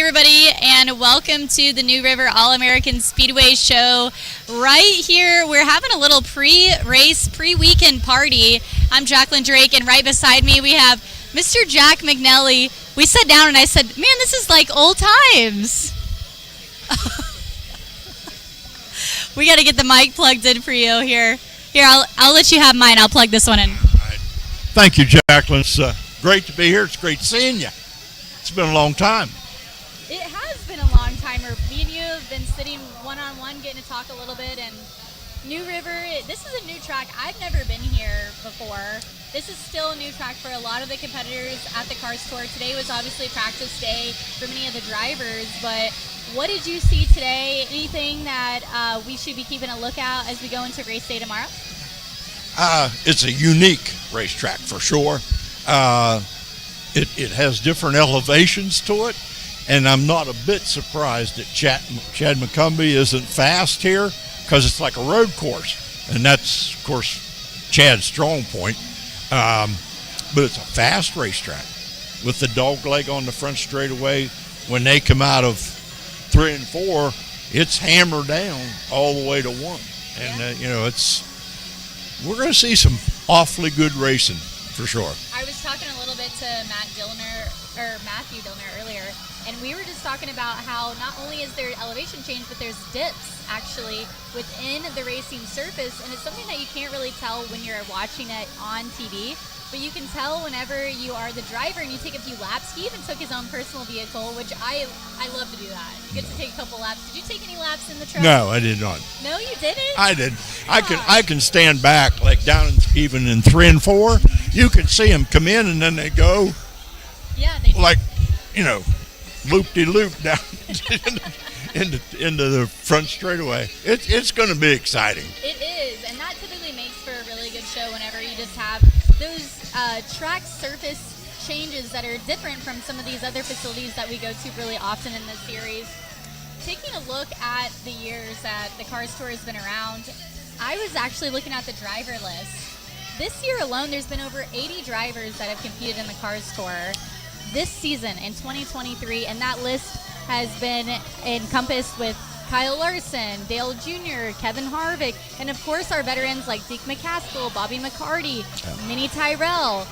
everybody, and welcome to the New River All-American Speedway Show. Right here, we're having a little pre-race, pre-weekend party. I'm Jacqueline Drake, and right beside me we have Mr. Jack McNelly. We sat down and I said, man, this is like old times. We got to get the mic plugged in for you here. Here, I'll let you have mine. I'll plug this one in. All right. Thank you, Jacqueline. It's great to be here. It's great seeing you. It's been a long time. It has been a long time. Me and you have been sitting one-on-one, getting to talk a little bit. And New River, this is a new track. I've never been here before. This is still a new track for a lot of the competitors at the Cars Tour. Today was obviously practice day for many of the drivers, but what did you see today? Anything that we should be keeping a lookout as we go into race day tomorrow? It's a unique racetrack for sure. It has different elevations to it, and I'm not a bit surprised that Chad McCumbee isn't fast here because it's like a road course, and that's, of course, Chad's strong point. But it's a fast racetrack with the dog leg on the front straightaway. When they come out of 3 and 4, it's hammered down all the way to 1, and we're going to see some awfully good racing for sure. I was talking a little bit to Matthew Dillner earlier, and we were just talking about how not only is there elevation change, but there's dips actually within the racing surface, and it's something that you can't really tell when you're watching it on TV, but you can tell whenever you are the driver and you take a few laps. He even took his own personal vehicle, which I love to do that. You get to take a couple laps. Did you take any laps in the truck? No, I did not. No, you didn't? I did. I can stand back, like down even in 3 and 4. You can see them come in and then they go. Yeah, they do. Like, loop-de-loop down into the front straightaway. It's going to be exciting. It is, and that typically makes for a really good show whenever you just have those track surface changes that are different from some of these other facilities that we go to really often in this series. Taking a look at the years that the Cars Tour has been around, I was actually looking at the driver list. This year alone, there's been over 80 drivers that have competed in the Cars Tour this season in 2023, and that list has been encompassed with Kyle Larson, Dale Jr., Kevin Harvick, and of course our veterans like Deke McCaskill, Bobby McCarty, Minnie Tyrell.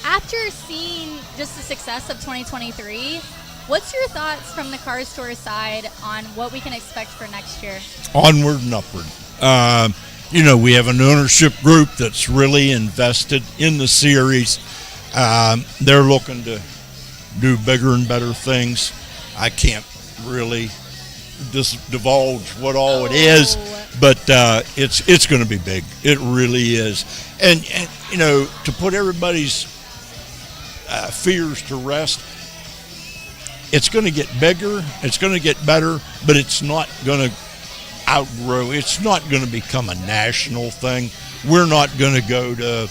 After seeing just the success of 2023, what's your thoughts from the Cars Tour side on what we can expect for next year? Onward and upward. We have an ownership group that's really invested in the series. They're looking to do bigger and better things. I can't really divulge what all it is, but it's going to be big. It really is. And to put everybody's fears to rest, it's going to get bigger, it's going to get better, but it's not going to outgrow. It's not going to become a national thing. We're not going to go to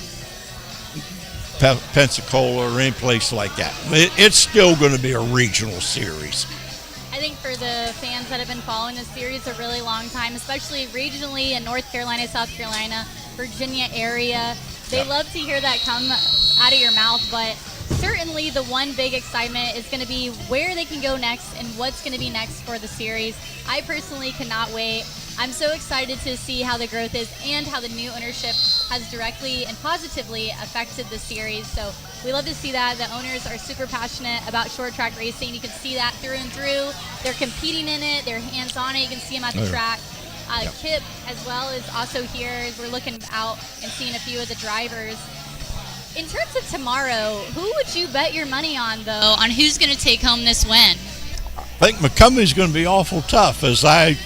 Pensacola or any place like that. It's still going to be a regional series. I think for the fans that have been following this series a really long time, especially regionally in North Carolina, South Carolina, Virginia area, they love to hear that come out of your mouth, but certainly the one big excitement is going to be where they can go next and what's going to be next for the series. I personally cannot wait. I'm so excited to see how the growth is and how the new ownership has directly and positively affected the series. So we love to see that. The owners are super passionate about short track racing. You can see that through and through. They're competing in it. They're hands-on it. You can see them at the track. Kip as well is also here. We're looking out and seeing a few of the drivers. In terms of tomorrow, who would you bet your money on, though, on who's going to take home this win? I think McCumbie's going to be awful tough, as I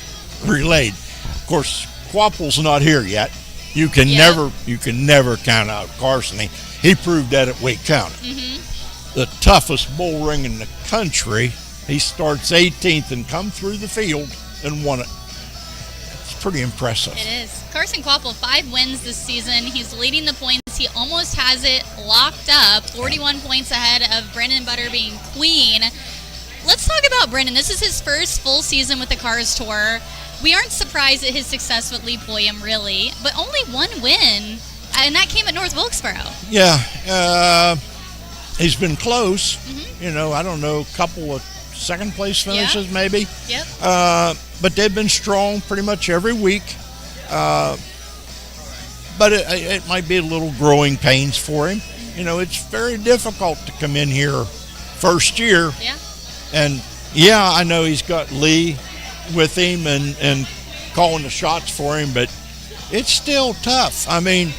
relayed. Of course, Quapple's not here yet. You can never count out Carson. He proved that at Wake County. Mm-hmm. The toughest bull ring in the country. He starts 18th and come through the field and won it. It's pretty impressive. It is. Carson Quapple, 5 wins this season. He's leading the points. He almost has it locked up, 41 points ahead of Brendan Butter being queen. Let's talk about Brendan. This is his first full season with the Cars Tour. We aren't surprised at his success with Lee Pulliam, really, but only 1 win, and that came at North Wilkesboro. Yeah, he's been close. Mm-hmm. I don't know, a couple of second place finishes, maybe. Yep. But they've been strong pretty much every week. But it might be a little growing pains for him. You know, it's very difficult to come in here first year. Yeah. And, yeah, I know he's got Lee with him and calling the shots for him, but it's still tough. I mean,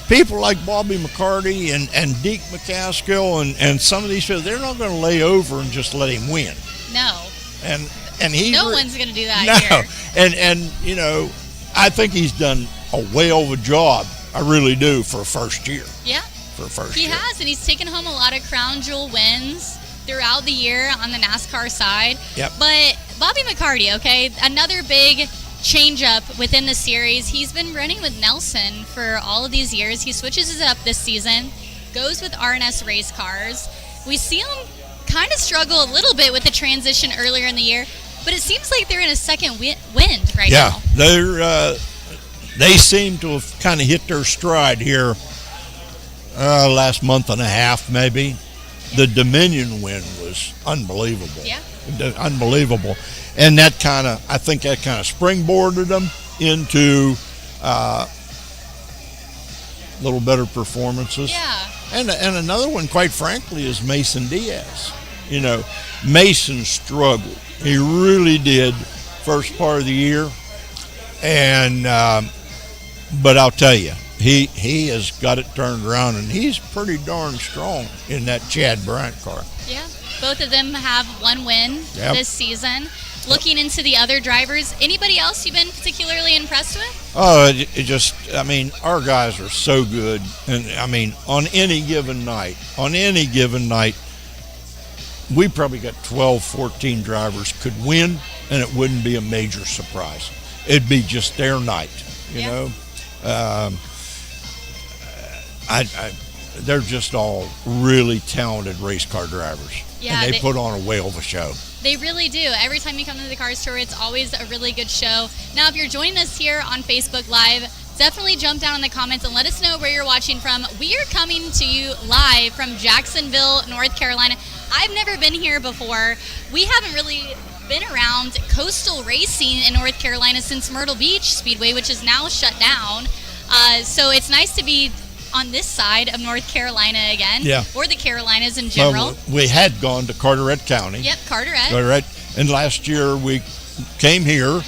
people like Bobby McCarty and Deke McCaskill and some of these people, they're not going to lay over and just let him win. No. And he no one's going to do that here. And you know, I think he's done a whale of a job. I really do for a first year. Yeah. For a first He year. has, and he's taken home a lot of crown jewel wins throughout the year on the NASCAR side. Yep. But Bobby McCarty, okay, another big change up within the series. He's been running with Nelson for all of these years. He switches it up this season, goes with R&S race cars. We see him kind of struggle a little bit with the transition earlier in the year, but it seems like they're in a second wind right now. Yeah, they seem to have kind of hit their stride here last month and a half, maybe. The Dominion win was unbelievable. Yeah. Unbelievable. And I think that kind of springboarded them into little better performances. Yeah. And another one, quite frankly, is Mason Diaz. You know, Mason struggled. He really did first part of the year. And but I'll tell you, he has got it turned around, and he's pretty darn strong in that Chad Bryant car. Yeah. Both of them have one win this season. Looking into the other drivers, anybody else you've been particularly impressed with? Oh, I mean, our guys are so good. And, I mean, on any given night, we probably got 12, 14 drivers could win, and it wouldn't be a major surprise. It'd be just their night, you know. They're just all really talented race car drivers. Yeah, and they put on a whale of a show. They really do. Every time you come to the Cars Tour, it's always a really good show. Now, if you're joining us here on Facebook Live, definitely jump down in the comments and let us know where you're watching from. We are coming to you live from Jacksonville, North Carolina. I've never been here before. We haven't really been around coastal racing in North Carolina since Myrtle Beach Speedway, which is now shut down. So it's nice to be on this side of North Carolina again, or the Carolinas in general. Well, we had gone to Carteret County. Yep, Carteret. And last year we came here,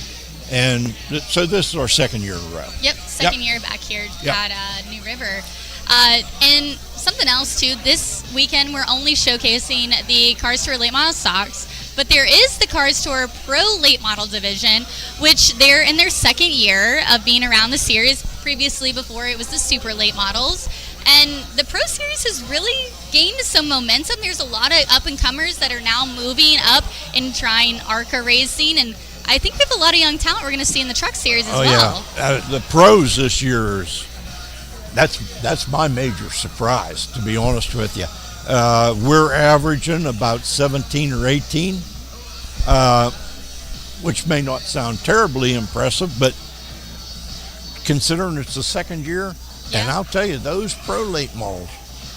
and so this is our second year in a row. Yep, second year back here at New River. And something else, too, this weekend we're only showcasing the Cars Tour Late Model stocks, but there is the Cars Tour Pro Late Model division, which they're in their second year of being around the series. Previously, before it was the Super Late Models. And the Pro Series has really gained some momentum. There's a lot of up-and-comers that are now moving up and trying ARCA racing, and I think we have a lot of young talent we're going to see in the Truck Series as well. Yeah. The pros this year that's my major surprise, to be honest with you. We're averaging about 17 or 18, which may not sound terribly impressive, but considering it's the second year, and I'll tell you, those pro late models,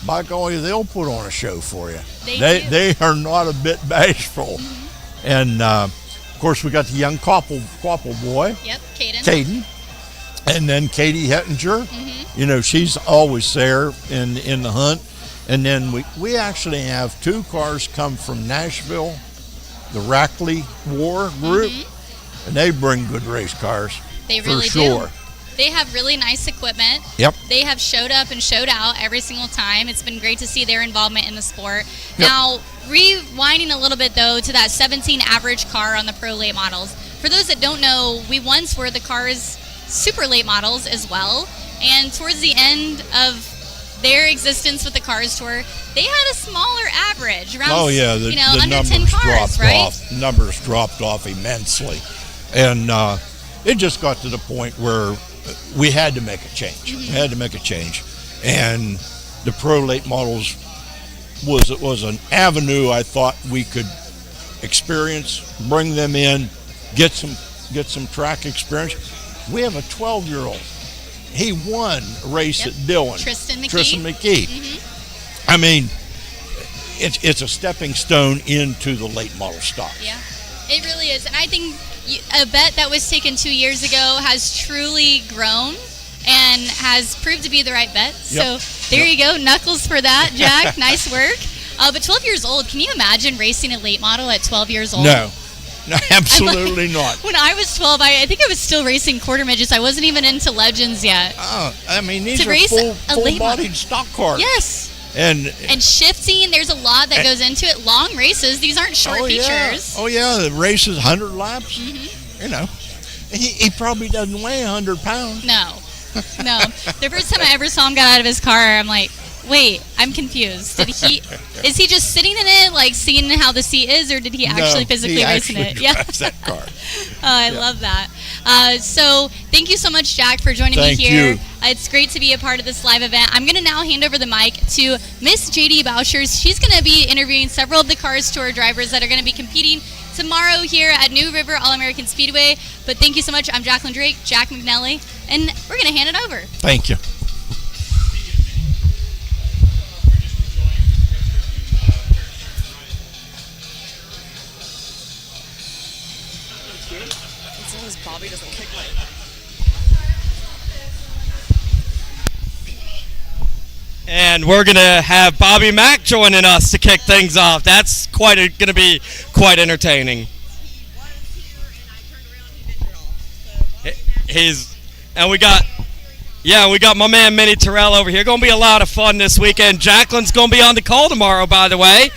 by golly, they'll put on a show for you. They are not a bit bashful. Mm-hmm. And of course, we got the young Koppel boy. Yep, Caden. And then Katie Hettinger. Mm-hmm. You know, she's always there in the hunt. And then we actually have two cars come from Nashville, the Rackley War group, and they bring good race cars. They really do. They have really nice equipment. Yep. They have showed up and showed out every single time. It's been great to see their involvement in the sport. Yep. Now, rewinding a little bit, though, to that 17 average car on the Pro Late Models. For those that don't know, we once were the Cars Super Late Models as well. And towards the end of their existence with the Cars Tour, they had a smaller average, around the under 10 cars, right? Numbers dropped off immensely. And it just got to the point where we had to make a change. Mm-hmm. We had to make a change. And the Pro Late Models was an avenue I thought we could experience, bring them in, get some track experience. We have a 12-year-old. He won a race at Dillon. Tristan McKee. Mm-hmm. I mean, it's a stepping stone into the late model stock. Yeah, it really is. And I think a bet that was taken 2 years ago has truly grown and has proved to be the right bet. Yep. So there you go. Knuckles for that, Jack. Nice work. But 12 years old, can you imagine racing a late model at 12 years old? No, absolutely not. When I was 12, I think I was still racing quarter midgets. I wasn't even into legends yet. I mean, these To are race a late full-bodied model. stock cars. Yes. And shifting, there's a lot that goes into it. Long races, these aren't short features. Oh yeah, the race is 100 laps. You know, he probably doesn't weigh 100 pounds. No. The first time I ever saw him get out of his car, I'm like, wait, I'm confused. Is he just sitting in it, like seeing how the seat is, or did he actually physically race in it? Drives that car. I love that. So thank you so much, Jack, for joining me here. You. It's great to be a part of this live event. I'm going to now hand over the mic to Miss JD Bouchers. She's going to be interviewing several of the Cars Tour drivers that are going to be competing tomorrow here at New River All-American Speedway. But thank you so much. I'm Jacqueline Drake, Jack McNelly, and we're going to hand it over. Thank you. As long as Bobby doesn't kick my... And we're going to have Bobby Mack joining us to kick things off. That's going to be quite entertaining. We got my man Minnie Terrell over here. Going to be a lot of fun this weekend. Jacqueline's going to be on the call tomorrow, by the way.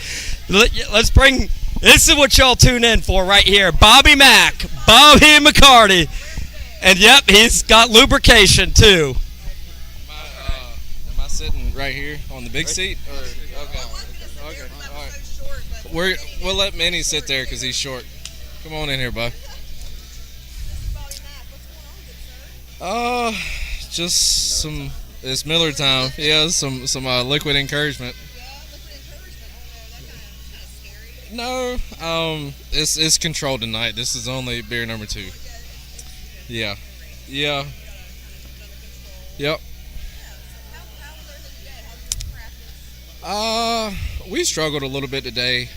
This is what y'all tune in for right here. Bobby Mack, Bobby McCarty. And yep, he's got lubrication too. Am I sitting right here on the big seat? Okay. All right. We'll let Minnie sit there because he's short. Come on in here, bud. Just some. It's Miller time. Yeah, some liquid encouragement. No, it's controlled tonight. This is only beer number 2. Yeah. Yep. We struggled a little bit today.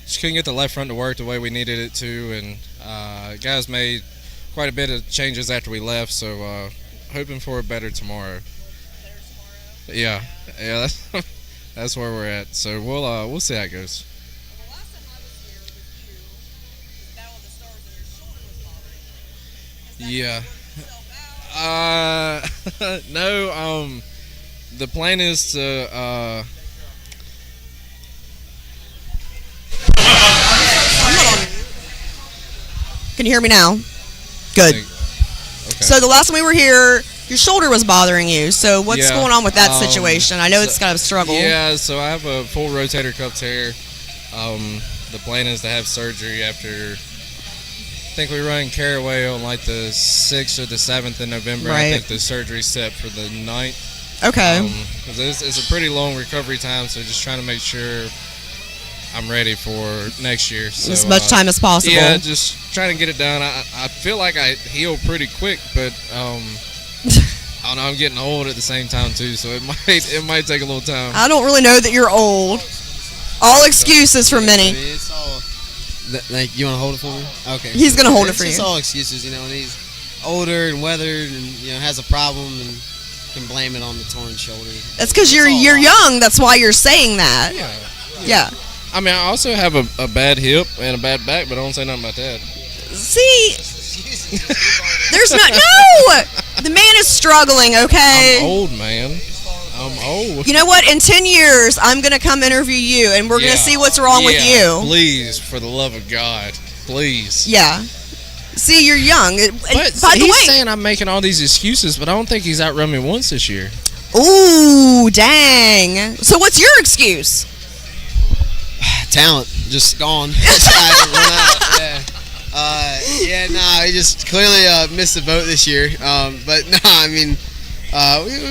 Just couldn't get the left front to work the way we needed it to, and guys made quite a bit of changes after we left. So hoping for a better tomorrow. Yeah. That's where we're at. So we'll see how it goes. Yeah. No. The plan is to. Can you hear me now? Good. Okay. So the last time we were here, your shoulder was bothering you. So what's Yeah, going on with that situation? I know it's kind of a struggle. Yeah, so I have a full rotator cuff tear. The plan is to have surgery after. I think we run Caraway on like the 6th or the 7th of November. Right. I think the surgery's set for the 9th. Okay. Because it's a pretty long recovery time, so just trying to make sure I'm ready for next year. So, as much time as possible. Yeah, just trying to get it done. I feel like I heal pretty quick, but I don't know, I'm getting old at the same time too, so it might take a little time. I don't really know that you're old. All excuses for Minnie. It's all. Like, you want to hold it for me? Okay. He's gonna hold it for It's you. all excuses, and he's older and weathered, and has a problem, and can blame it on the torn shoulder. That's because you're all wrong. young. That's why you're saying that. Yeah. I mean, I also have a bad hip and a bad back, but I don't say nothing about that. See, there's no. The man is struggling. Okay. I'm old, man. I'm old. You know what? In 10 years, I'm going to come interview you, and we're going to see what's wrong with you. Please, for the love of God, please. Yeah. See, you're young. But By the he's way, saying I'm making all these excuses, but I don't think he's outrun me once this year. ooh, dang. So what's your excuse? Talent just gone. He just clearly missed the boat this year. But no, I mean,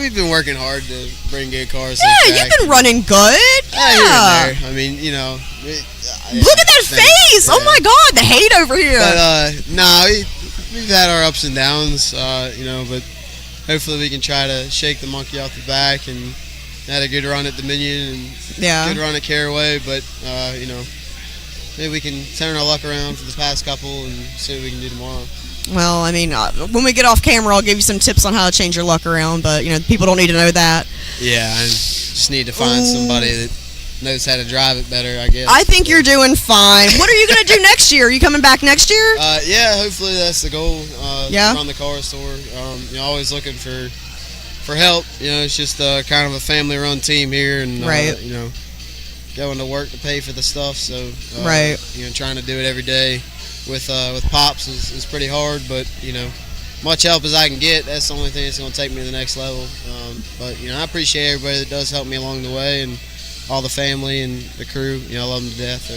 we've been working hard to bring good cars. Yeah, you've been running good. Here Yeah. and there. I mean, Look at that face. Oh, my God. The hate over here. But we've had our ups and downs. But hopefully we can try to shake the monkey off the back and had a good run at Dominion and good run at Caraway, but maybe we can turn our luck around for the past couple and see what we can do tomorrow. Well, I mean, when we get off camera, I'll give you some tips on how to change your luck around, but people don't need to know that. Yeah, I just need to find somebody that knows how to drive it better, I guess. I think you're doing fine. What are you going to do next year? Are you coming back next year? Yeah, hopefully that's the goal. Run the car store. Always looking for help. It's just kind of a family-run team here, and going to work to pay for the stuff. So trying to do it every day with Pops is pretty hard, but much help as I can get. That's the only thing that's going to take me to the next level. But I appreciate everybody that does help me along the way, and all the family and the crew. I love them to death.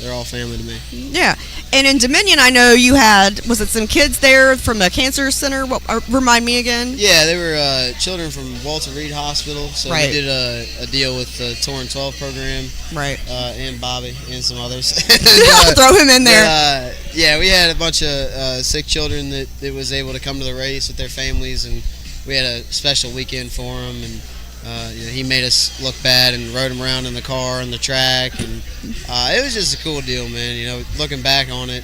They're all family to me. Yeah, and in Dominion, I know you had, was it some kids there from the cancer center? Remind me again. Yeah, they were children from Walter Reed Hospital. So we did a deal with the Torn 12 program. Right. And Bobby and some others. Throw him in there. Yeah, we had a bunch of sick children that was able to come to the race with their families, and we had a special weekend for them. And he made us look bad and rode them around in the car on the track, and it was just a cool deal, man. Looking back on it,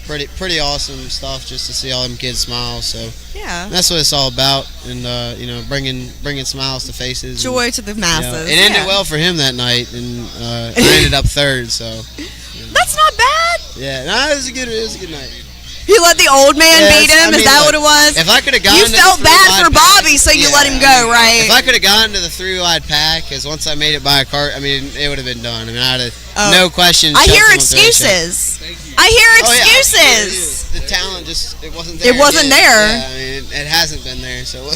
pretty awesome stuff just to see all them kids smile. So that's what it's all about, and bringing smiles to faces, joy to the masses. It ended well for him that night, and I ended up third. So that's not bad. Yeah, no, it was a good night. You let the old man beat him? Is that what it was? If I could have gotten you felt bad for Bobby, so you let him go, right? If I could have gotten to the 3-wide pack, because once I made it by a cart, it would have been done. I'd have no question. I hear excuses. I hear excuses. The talent it wasn't there. It wasn't there. Yeah, it hasn't been there. So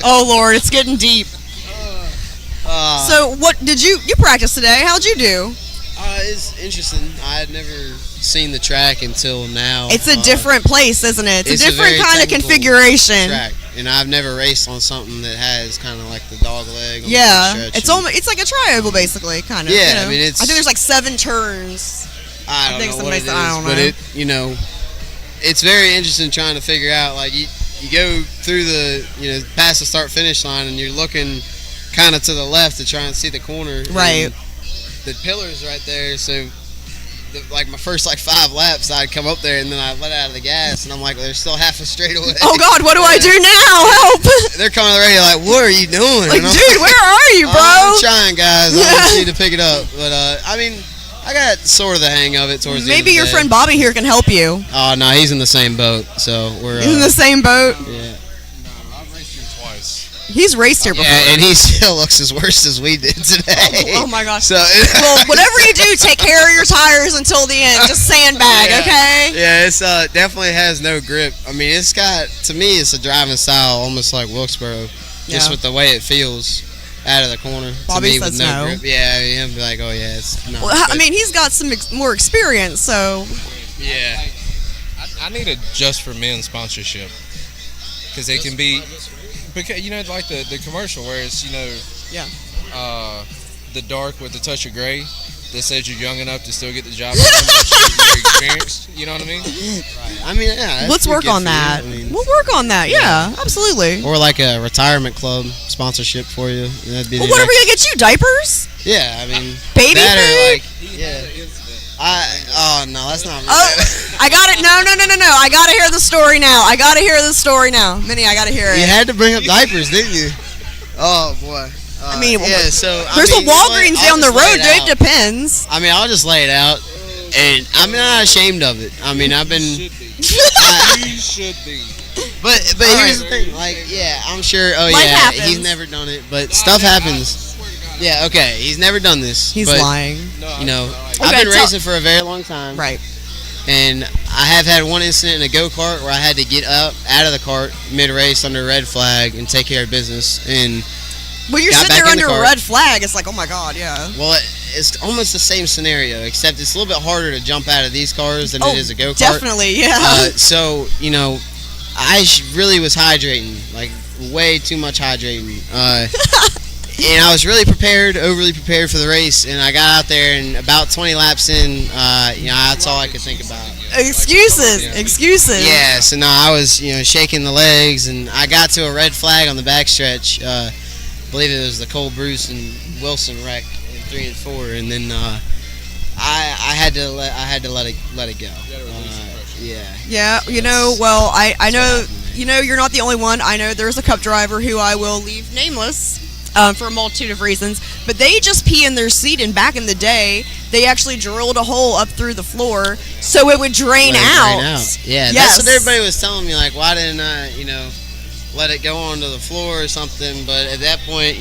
oh Lord, it's getting deep. So what did you practice today? How'd you do? It's interesting. I had never seen the track until now. It's a different place, isn't it? It's a different kind of configuration. Track, and I've never raced on something that has kind of like the dog leg. It's like a tri-oval basically, kind of. Yeah, I think there's like 7 turns. I don't know what it is, but it's very interesting trying to figure out. Like you go through the past the start finish line, and you're looking kind of to the left to try and see the corner. Right. The pillar's right there, so my first 5 laps, I'd come up there and then I'd let out of the gas, and I'm like, well, there's still half a straightaway. Oh God, what do I do now? Help! They're coming already, like, what are you doing? Dude, where are you, bro? I'm trying, guys. I just need to pick it up, but I got sort of the hang of it towards the end of the Maybe your friend Bobby here can help you. Oh no, he's in the same boat, so we're in the same boat. Yeah. He's raced here before. Yeah, and he still looks as worse as we did today. Oh my gosh. So well, whatever you do, take care of your tires until the end. Just sandbag, okay? Yeah, it's definitely has no grip. It's got, to me, it's a driving style almost like Wilkesboro, just with the way it feels out of the corner. Bobby to me, says with no no. grip. Yeah, he'll be like, oh yeah, it's no. Well, he's got some more experience, so. Yeah. I need a Just for Men sponsorship, because it can be. Because like the commercial where it's the dark with the touch of gray that says you're young enough to still get the job, but you're experienced. You know what I mean? Right. Let's work on that. We'll work on that. Yeah, absolutely. Or like a retirement club sponsorship for you. That'd be what are we gonna get you? Diapers? Yeah, baby food. No, that's not. I got it. No. I gotta hear the story now. Minnie, I gotta hear it. You had to bring up diapers, didn't you? Oh boy. There's a Walgreens down the road. It depends. I'll just lay it out, and I'm not ashamed of it. I've been. You should be. But here's the thing. I'm sure. Oh Life yeah, happens. he's never done it, but stuff happens. Yeah, okay, he's never done this. He's but, lying. I've been racing for a very long time. Right. And I have had one incident in a go-kart where I had to get up out of the cart mid-race under a red flag and take care of business. And well, you're sitting there under a red flag. It's like, oh my God, yeah. Well, it's almost the same scenario, except it's a little bit harder to jump out of these cars than it is a go-kart. Definitely, yeah. I really was hydrating, way too much hydrating. And I was really overly prepared for the race, and I got out there, and about 20 laps in, that's all I could think about. Excuses. Yeah, so now I was, shaking the legs, and I got to a red flag on the backstretch, believe it was the Cole Bruce and Wilson wreck in 3 and 4, and then I had to let it go. Yeah, you know, well, I know, you know, you're not the only one. I know there's a Cup driver who I will leave nameless for a multitude of reasons, but they just pee in their seat, and back in the day, they actually drilled a hole up through the floor so it would drain out. Yeah, yes. That's what everybody was telling me, like, why didn't I, let it go onto the floor or something, but at that point,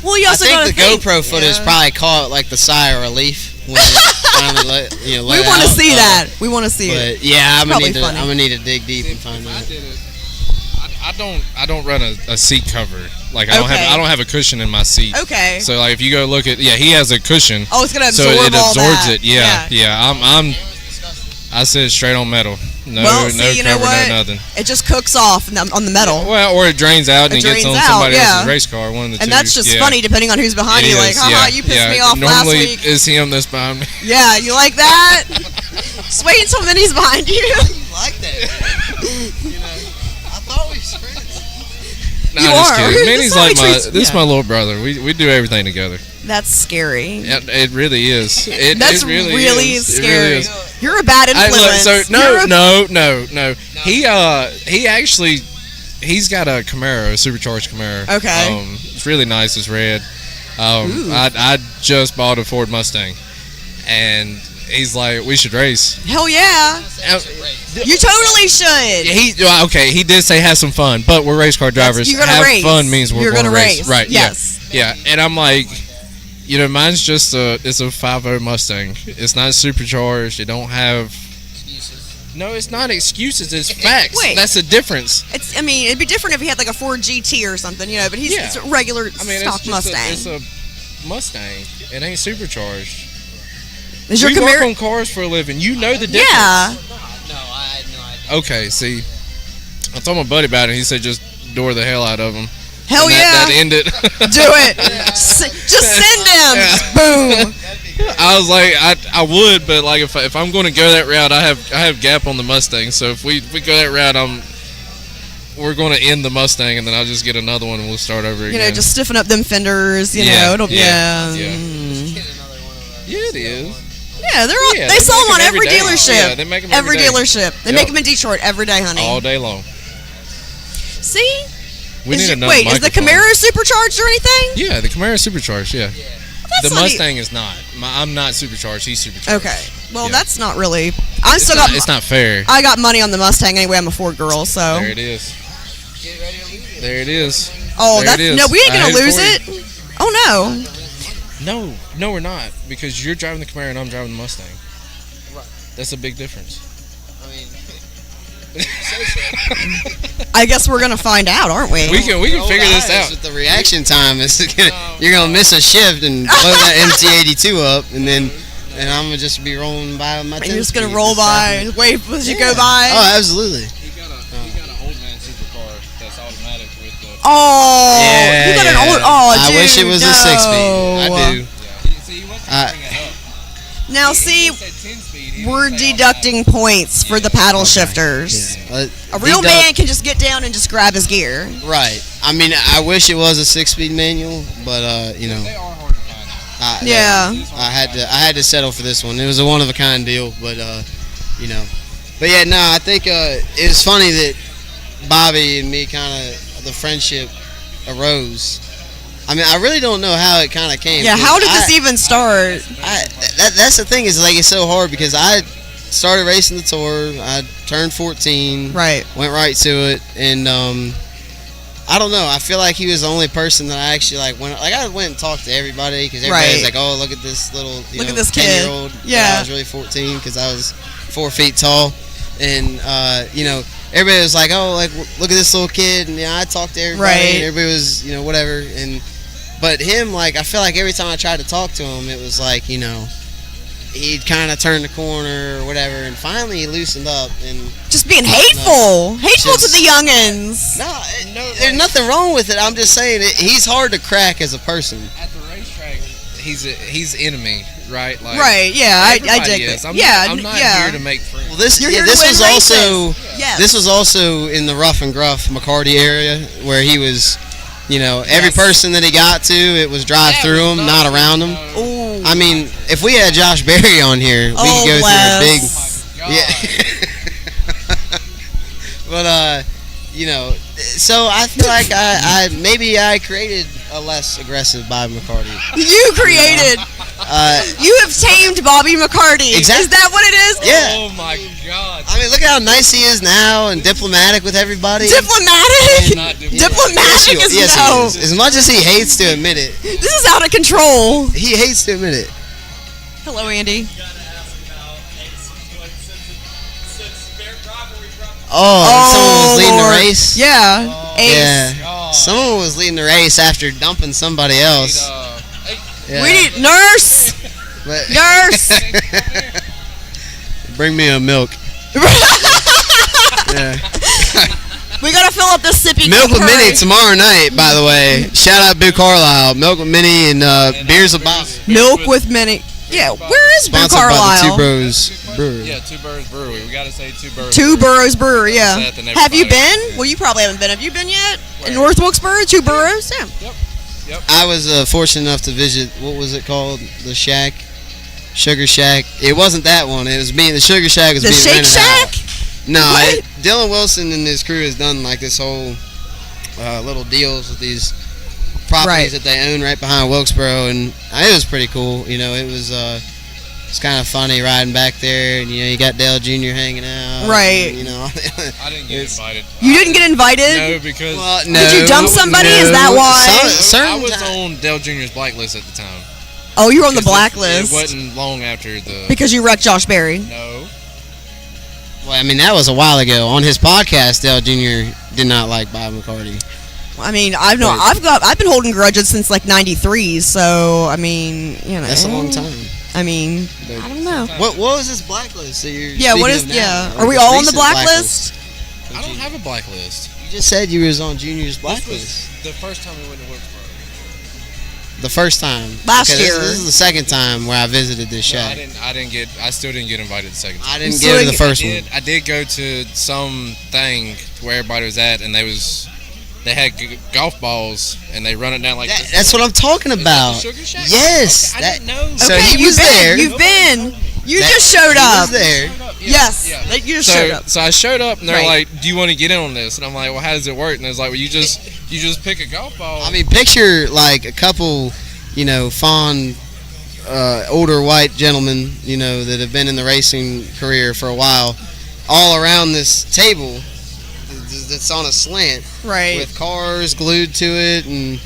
well, you also I think the GoPro footage probably caught, like, the sigh of relief. When finally let we want to see that. We want to see it. Yeah, I'm gonna need to dig deep and find that. I don't run a seat cover. Like I don't have a cushion in my seat. Okay. So like if you go look at he has a cushion. Oh, it's gonna absorb so it all absorbs that. it. Yeah. I sit straight on metal. No, well, no see, you cover, know what? no nothing. It just cooks off on the metal. Well, or it drains out and it gets on somebody else's race car. One of the two. And that's just funny depending on who's behind you. Like, haha, you pissed me off last week. Normally, it's him that's behind me. Yeah, you like that? Just wait until Minnie's behind you. You like that? I thought we were friends. Nah, just kidding. Minnie's like this is my little brother. We do everything together. That's scary. It really is. That's really scary. It really is. You're a bad influence. No. He's got a Camaro, a supercharged Camaro. Okay. It's really nice. It's red. I just bought a Ford Mustang, and he's like, we should race. Hell yeah. You totally should. He did say have some fun, but we're race car drivers. You're gonna have race. Fun means we're going to race. Right. Yes. Yeah. And I'm like, mine's just it's a 5.0 Mustang. It's not supercharged. It don't have excuses. No, it's not excuses. It's facts. Wait. That's the difference. It'd be different if he had like a Ford GT or something, but it's a regular stock Mustang. It's a Mustang. It ain't supercharged. Is your work on cars for a living. You know the difference. Yeah. No, I had no idea. Okay, see, I told my buddy about it. He said just door the hell out of them. Hell yeah. That ended. Do it. Just send him. Boom. I was like, I would, but like if I'm going to go that route, I have gap on the Mustang. So if we go that route, we're going to end the Mustang, and then I'll just get another one, and we'll start over again. Just stiffen up them fenders. It'll Yeah, it is. Yeah, they sell them on every dealership. Yeah, they make them every day. dealership. They make them in Detroit every day, honey. All day long. See? Is the Camaro supercharged or anything? Yeah, the Camaro is supercharged, yeah. Well, the Mustang is not. I'm not supercharged. He's supercharged. Okay. Well, Yeah. that's not really... It's not fair. I got money on the Mustang anyway. I'm a Ford girl, so... There it is. There it is. Oh, there it is. No, we ain't going to lose it. Oh, no. No, we're not. Because you're driving the Camaro and I'm driving the Mustang. Right. That's a big difference. I guess we're gonna find out, aren't we? We can figure this out. With the reaction time, you're gonna miss a shift and blow that MT82 up, and I'm gonna just be rolling by with my. And you're just gonna roll by, wait as you go by. Oh, absolutely. He got an old man supercar that's automatic with the. Oh, yeah, you got an old. Oh, I dude, wish it was a 6-speed. I do. Now see, we're deducting points for the paddle shifters. Yeah. A real man can just get down and just grab his gear. Right. I mean, I wish it was a 6-speed manual, but They are hard to find. I had to settle for this one. It was a one of a kind deal, but But yeah, no, I think it was funny that Bobby and me the friendship arose. I mean, I really don't know how it kind of came. Yeah, how did this even start? That's the thing, is like it's so hard because I started racing the tour. I turned 14. Right. Went right to it, and I don't know. I feel like he was the only person that I actually I went and talked to everybody because everybody was like, "Oh, look at this little, look at this 10-year-old." kid. Yeah. I was really 14 because I was 4 feet tall, and everybody was like, "Oh, like look at this little kid," and I talked to everybody. Right. And everybody was whatever, and. But him, I feel like every time I tried to talk to him, it was like, he'd kind of turn the corner or whatever, and finally he loosened up and just being hateful to the youngins. No, there's nothing wrong with it. I'm just saying he's hard to crack as a person. At the racetrack, he's enemy, right? Like, right? Yeah, I dig it. I'm not here to make friends. Well, this was also in the Rough and Gruff McCarty area where he was. every person that he got to, it was drive through him, not around him. Ooh. I mean, if we had Josh Berry on here, we could go through a big. Yeah. But so I feel like I created a less aggressive Bobby McCarty. You created. You have tamed Bobby McCarty. Exactly. Is that what it is? Yeah. Oh my God. I mean, look at how nice he is now and diplomatic with everybody. Diplomatic? Not Diplomatic is yes, no. he is. As much as he hates to admit it, This is out of control. he hates to admit it. Hello, Andy. Someone was leading Lord. the race. Yeah. Ace. Yeah. Someone was leading the race after dumping somebody else. Yeah. We need nurse. But- Nurse. Bring me a milk. Yeah. We gotta fill up this sippy. Milk with curry. Minnie tomorrow night, by the way. Shout out Boo Carlisle. Milk with Minnie and beers with Bob. Milk with Minnie. Yeah, where is Boo Sponsored by the Two Carlisle? Bros Brewery. Yeah, Two Burrows Brewery. We gotta say Two Burrows. Two Burrows Brewery, yeah. Say it, then Have you everybody- been? Well, you probably haven't been. Have you been yet? Where? In North Wilkesboro, Two Burrows? Yeah. I was fortunate enough to visit, what was it called? The Shack? Sugar Shack. It wasn't that one. It was the Sugar Shack was The being Shake rented Shack? out. No, What? Dylan Wilson and his crew has done like this whole little deals with these properties Right. that they own right behind Wilkesboro, and it was pretty cool. It was it's kind of funny riding back there, and you got Dale Jr. hanging out. Right. And, I didn't get invited. You didn't get invited? No, because well, no, Did you dump somebody? no. Is that why? Certain I was time- on Dale Jr.'s blacklist at the time. Oh, you were on the 'Cause blacklist. It wasn't long after the. Because you wrecked Josh Berry. No. Well, I mean, that was a while ago. On his podcast, Dale Jr. did not like Bob McCarty. I mean, I've been holding grudges since like '93. So I mean, That's a long time. I mean, I don't know. What was this blacklist that you're Yeah, what speaking is? of now? Yeah, Or are we this all on the recent blacklist? I don't have a blacklist. You just said you was on Junior's This blacklist. was the first time we went to Wilkesboro. The first time. Last Okay, year. This is the second time where I visited this No, shack. I still didn't get invited the second time. I didn't So go to you- the first one. I did go to some thing where everybody was at, and they had golf balls, and they run it down like this. That's what I'm talking Is that about. the Sugar Shack? Yes. Okay, I didn't know. So Okay, he was there. You've been. You That- just showed he up. was there. Yes. Yeah. Like, you just showed up. So I showed up, and they're Right. like, "Do you want to get in on this?" And I'm like, "Well, how does it work?" And it's like, "Well, you just pick a golf ball." I mean, picture like a couple, fond, older white gentlemen, that have been in the racing career for a while, all around this table that's on a slant Right. with cars glued to it and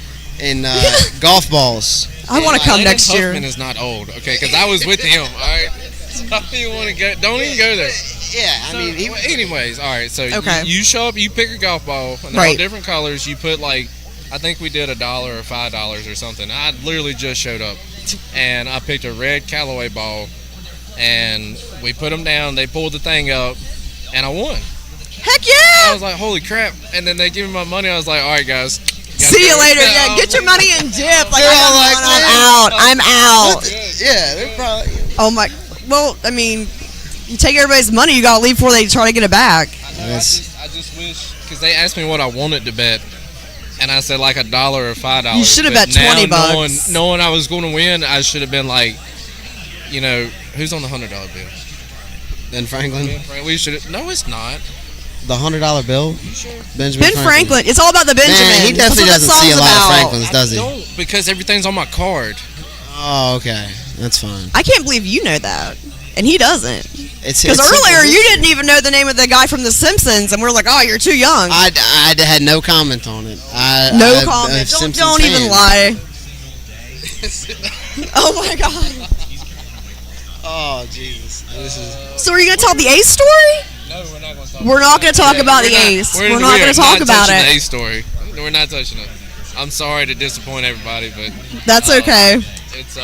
golf balls. I want to come Landon next year. Huffman is not old, okay? Because I was with him. All right. So if you want to go, don't even go there. Yeah, I mean, he, Well, anyways, all right. So Okay. you show up, you pick a golf ball, and they're all Right. different colors. You put like, I think we did $1 or $5 or something. I literally just showed up, and I picked a red Callaway ball, and we put them down. They pulled the thing up, and I won. Heck I yeah! was like, holy crap! And then they give me my money. I was like, all right, guys. See you later. Yeah, get your money and dip. Like, They're all like, I'm out. yeah, they're probably. Oh my. Well, I mean, you take everybody's money, you gotta leave before they try to get it back. I just wish, because they asked me what I wanted to bet, and I said like $1 or $5. You should have But bet 20 now, bucks. Knowing I was going to win, I should have been like, who's on the $100 bill? Ben Franklin, We should. No, it's not. the $100 bill. You sure? Benjamin Ben Franklin. It's all about the Benjamin. Man, he definitely That's doesn't what see a the lot of song's about. Franklins, does he? I don't, because everything's on my card. Oh, okay, that's fine. I can't believe you know that, and he doesn't. It's Because it's earlier simple. you didn't even know the name of the guy from The Simpsons, and we're like, "Oh, you're too young." I had no comment on it. No I'm a comment. Simpsons Don't even fan. lie. Oh my God. Oh Jesus! This is So are you gonna tell the Ace story? No, we're not going to talk. We're not gonna talk about the Ace. We're not gonna talk about touching the it. Ace story. We're not touching it. I'm sorry to disappoint everybody, but That's okay. it's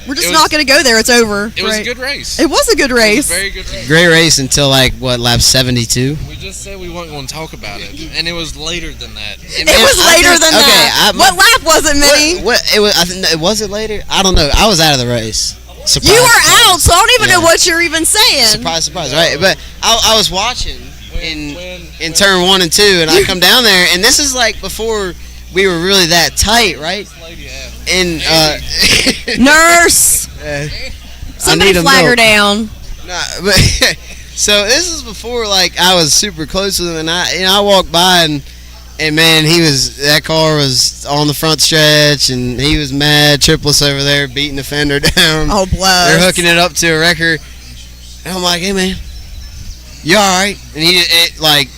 We're just it was- not gonna go there. It's over. it was a Right. good race. It was a good It was race. a very good race. great race until like what lap 72. We just said we weren't going to talk about it, and it was later than that. It was later than that. What lap was it, Minnie? What it was? I think was it later? I don't know. I was out of the race. Surprise, You were surprise. out, so I don't even Yeah. know what you're even saying. Surprise, surprise, right? But I was watching When in turn 1 and 2, and I come down there, and this is like before we were really that tight, right? And nurse, somebody flag her down. Nah, but so this is before like I was super close with him, and I walked by and man, that car was on the front stretch, and he was mad. Triplets over there beating the fender down. Oh, bless. They're hooking it up to a wrecker, and I'm like, hey man, you all right? And he like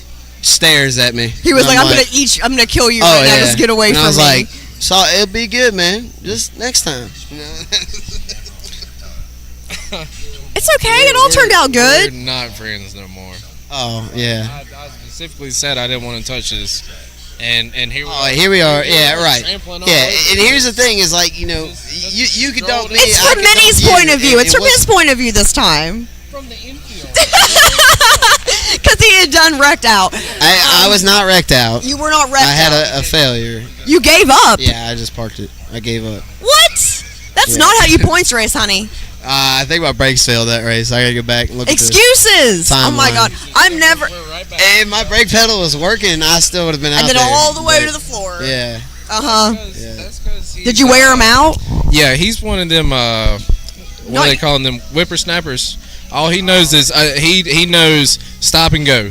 stares at me. He was like, I'm gonna kill you right now. Just get away and from me. I was like, so it'll be good, man. Just next time. It's okay. It all turned out good. We're not friends no more. Oh yeah. I specifically said I didn't want to touch this, and here we are. Here we are. Yeah, right. Yeah, and here's the thing: is like you could dump me. It's from Minnie's point of view. It's from his point of view this time. From the infield. Because he had done wrecked out. I was not wrecked out. You were not wrecked out. I had a failure. You gave up. Yeah, I just parked it. I gave up. What? That's not how you points race, honey. I think my brakes failed that race. I gotta go back and look. Excuses. At the oh my God, I'm never. And my brake pedal was working. I still would have been out there. And then all the way to the floor. Yeah. That's Did you wear him out? Yeah, he's one of them. What are they calling them? Whippersnappers. All he knows is he knows stop and go.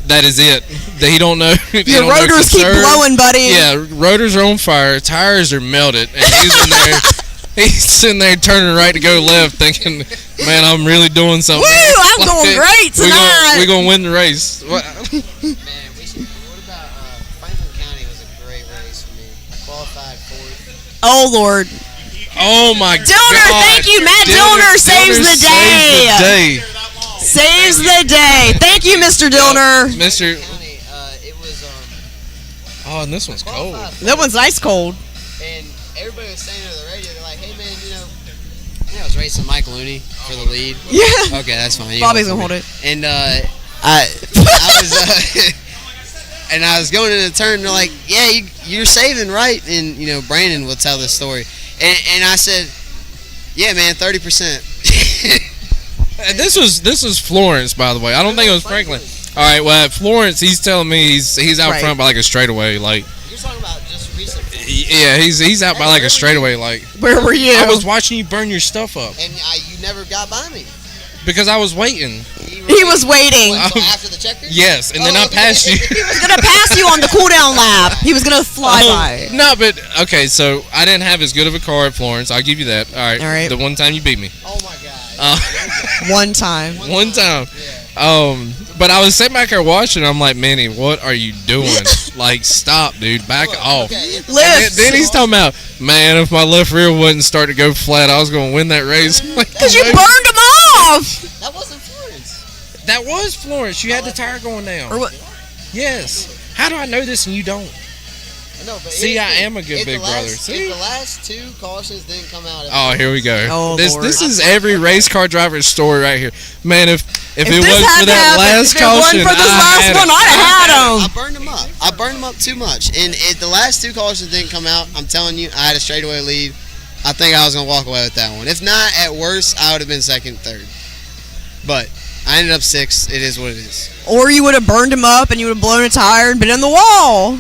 That is it. He don't know. Your rotors keep blowing, buddy. Yeah, rotors are on fire. Tires are melted, and he's in there. He's sitting there turning right to go left, thinking, "Man, I'm really doing something." Woo! I'm going great tonight. We're gonna win the race. Man, what about Franklin County was a great race for me. I qualified fourth. Oh Lord. Oh my God. Dillner, thank you, Matt Dillner saves the day. Saves the day. Thank you, Mr. Dillner. Mr. It was Oh, and this one's cold. That one's ice cold. And everybody was saying to the radio, they're like, "Hey man, I was racing Mike Looney for the lead." Yeah. Okay, that's fine. Bobby's gonna hold it. And I was and I was going in a turn. And they're like, "Yeah, you're saving, right?" And Brandon will tell this story. And I said, "Yeah, man, 30%." This was Florence, by the way. I don't think it was Franklin. All right, well, at Florence, he's telling me he's out front by like a straightaway, like. You're talking about just recently. Yeah, he's out by like a straightaway, like. Where were you? I was watching you burn your stuff up. And you never got by me. Because I was waiting. He was waiting. Until after the checkers? Yes, and then I passed you. He was gonna pass you on the cool down lap. He was gonna fly by. No, but okay, so I didn't have as good of a car at Florence. I'll give you that. All right. The one time you beat me. Oh my God. One time. One time. But I was sitting back there watching. I'm like, Manny, what are you doing? Like, stop, dude. Back off. Lift. Then he's talking about, man, if my left rear wouldn't start to go flat, I was going to win that race. Because you burned him off. That wasn't Florence. That was Florence. You had the tire going down. Or what? Yes. How do I know this and you don't? No, but See, I am a good big brother. See? If the last two cautions didn't come out. Oh, here we go. Oh, this Lord. this is every race car driver's story right here. Man, if it this wasn't had for to that happen, last if caution, it wasn't for this last one, I'd have had him. I burned them up. I burned them up too much. And if the last two cautions didn't come out, I'm telling you, I had a straightaway lead. I think I was going to walk away with that one. If not, at worst, I would have been second, third. But I ended up sixth. It is what it is. Or you would have burned him up and you would have blown a tire and been in the wall.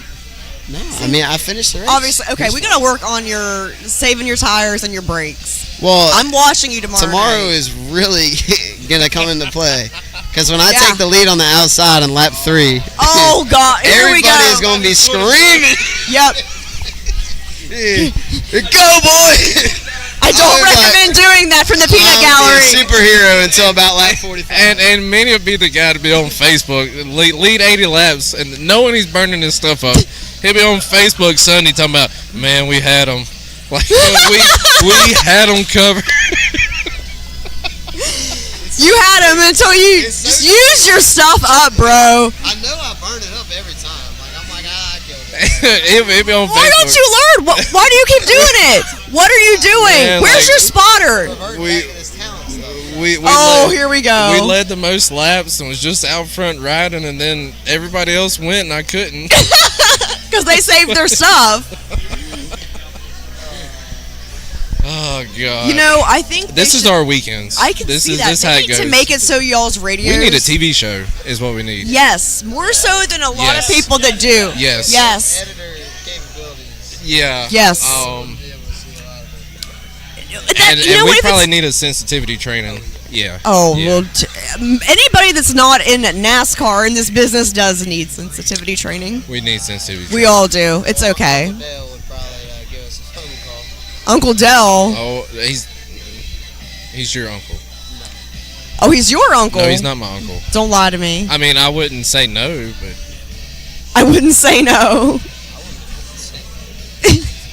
No, I mean, I finished the race. Obviously, okay, we gotta work on your saving your tires and your brakes. Well, I'm watching you tomorrow. Tomorrow night. is really gonna come into play because when I take the lead on the outside on lap 3, oh God, here we go. Everybody's gonna be screaming. Yep. Go, boy! I don't recommend doing that from the peanut gallery. Be a superhero until about lap 45. And Manny will be the guy to be on Facebook, lead 80 laps, and knowing he's burning his stuff up. He'll be on Facebook Sunday talking about, man, we had him. Like, we had him covered. You had him until you just use your stuff up, bro. I know I burn it up every time. Like, I'm like, I killed it. He'll be on Why Facebook. don't you learn? Why do you keep doing it? What are you doing? Man, Where's like, your spotter? Here we go. We led the most laps and was just out front riding, and then everybody else went and I couldn't. Because they saved their stuff. Oh God! You know, I think this is our weekends. I can see that. They need to make it so y'all's radio. We need a TV show, is what we need. Yes, more so than a lot of people that do. Yes. Yes. Editor capabilities. Yeah. Yes. And we probably need a sensitivity training. Yeah. Oh, well, anybody that's not in NASCAR in this business does need sensitivity training. We need sensitivity We all do. It's okay. Uncle Dale would probably give us a phone call. Uncle Dell. Oh, he's your uncle. Oh, he's your uncle? No, he's not my uncle. Don't lie to me. I mean, I wouldn't say no, but... I wouldn't say no.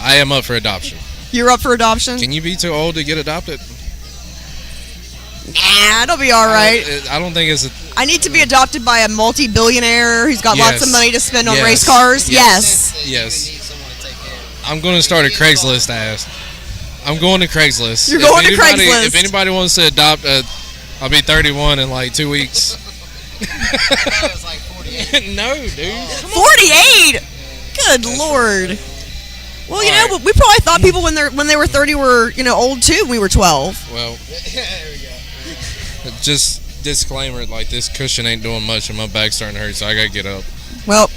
I am up for adoption. You're up for adoption? Can you be too old to get adopted? Nah, it'll be all right. I don't think it's I need to be adopted by a multi-billionaire who's got lots of money to spend on race cars. Yes. I'm going to start a Craigslist ask. I'm going to Craigslist. You're going to Craigslist. If anybody wants to adopt, I'll be 31 in like 2 weeks. No, dude. 48. Good Lord. Well, you know, we probably thought people when they were 30 were, old too. When we were 12. Well, there we go. Just disclaimer, like this cushion ain't doing much and my back's starting to hurt, so I gotta get up. Well,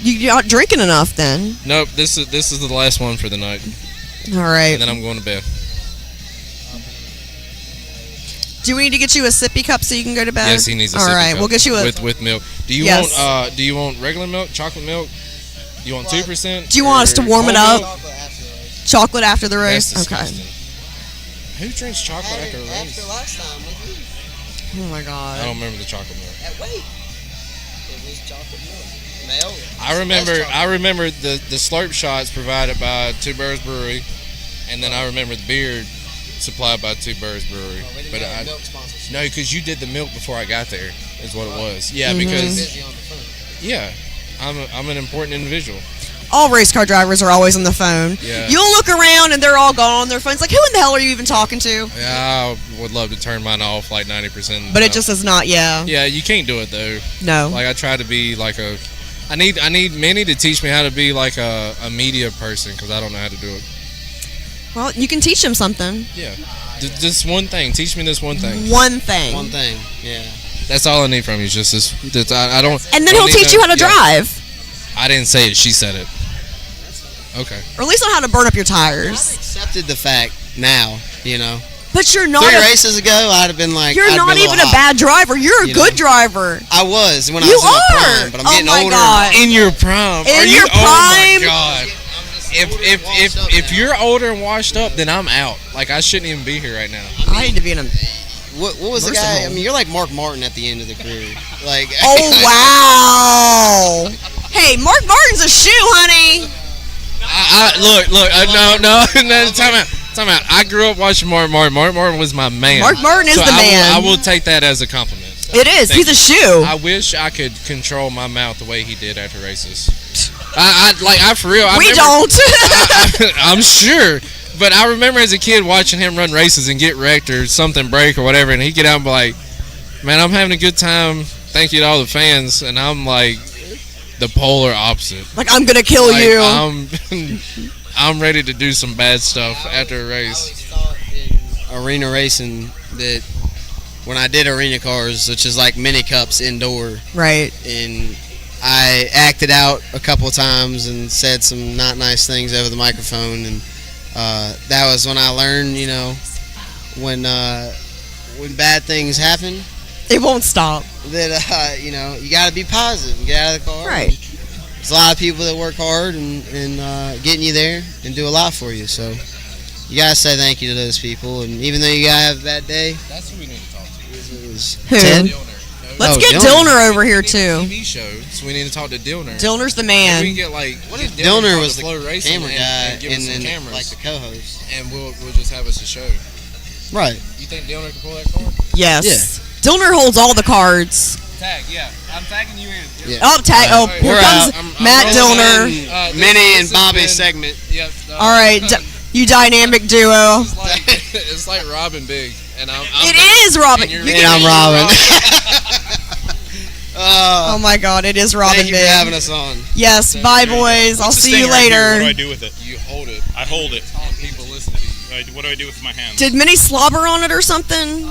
you're not drinking enough then. Nope, this is the last one for the night. All right. And then I'm going to bed. Do we need to get you a sippy cup so you can go to bed? Yes, he needs a sippy cup. All right, we'll get you a with milk. Do you want regular milk, chocolate milk? Do you want 2%? Do you want us to warm it up? Chocolate after the race? That's okay. disgusting. Who drinks chocolate after a race? After last time, Oh my God. I don't remember the chocolate milk. Wait. It was chocolate milk. I remember the slurp shots provided by Two Birds Brewery, and then I remember the beer supplied by Two Birds Brewery. But no, because you did the milk before I got there, is what it was. Yeah, because I'm an important individual. All race car drivers are always on the phone. Yeah. You'll look around and they're all gone on their phones. Like, who in the hell are you even talking to? Yeah, I would love to turn mine off like 90%. But it just is not. Yeah. Yeah, you can't do it though. No. Like I try to be like I need Minnie to teach me how to be like a media person because I don't know how to do it. Well, you can teach him something. Yeah. Just one thing. Teach me this one thing. One thing. One thing. Yeah. That's all I need from you. Is just this. I don't. And then he'll teach you how to drive. I didn't say it. She said it. Okay. Or at least on how to burn up your tires. I've accepted the fact now, But you're not. 3 races ago, I'd have been like, you're not even a bad driver. You're a good driver. I was when I was in my prime, but I'm getting older. God. In your prime. In your prime. Oh my God. If you're older and washed up, then I'm out. Like I shouldn't even be here right now. I need to be in a. What was the guy? I mean, you're like Mark Martin at the end of the career. Like. Oh wow! Hey, Mark Martin's a shoe, honey. Look. No. Time out. I grew up watching Mark Martin. Mark Martin was my man. Mark Martin is the man. I will take that as a compliment. It is. He's a shoe. I wish I could control my mouth the way he did after races. I for real. We don't. I'm sure. But I remember as a kid watching him run races and get wrecked or something break or whatever, and he'd get out and be like, man, I'm having a good time. Thank you to all the fans. And I'm like the polar opposite. Like, I'm going to kill you. I'm ready to do some bad stuff after a race. I always thought in arena racing that when I did arena cars, which is like mini cups indoor. Right. And I acted out a couple of times and said some not nice things over the microphone, and that was when I learned, when bad things happen, it won't stop. That you got to be positive and get out of the car. Right. There's a lot of people that work hard and getting you there and do a lot for you. So you got to say thank you to those people. And even though you got to have a bad day, that's who we need to talk to. Who? Ted? Let's get Dillner over here too. TV show, so we need to talk to Dillner. Dillner's the man. And we can get what if Dillner was the camera guy and give us some cameras, like the co-host, and we'll just have us a show. Right. You think Dillner can pull that card? Yes. Yeah. Dillner holds all the cards. Tag, yeah. I'm tagging you in. Yeah. Oh, tag. Oh, here comes Matt Dillner. Minnie and Bobby's segment. Yep. All right, you dynamic duo. It's like Robin Big, and I'm. It is Robin. And I'm Robin. Oh my God, it is Robin Thank you Big. for having us on. Yes, bye boys. I'll see you later. What do I do with it? You hold it. I hold it. And people listen to you. What do I do with my hands? Did Minnie slobber on it or something?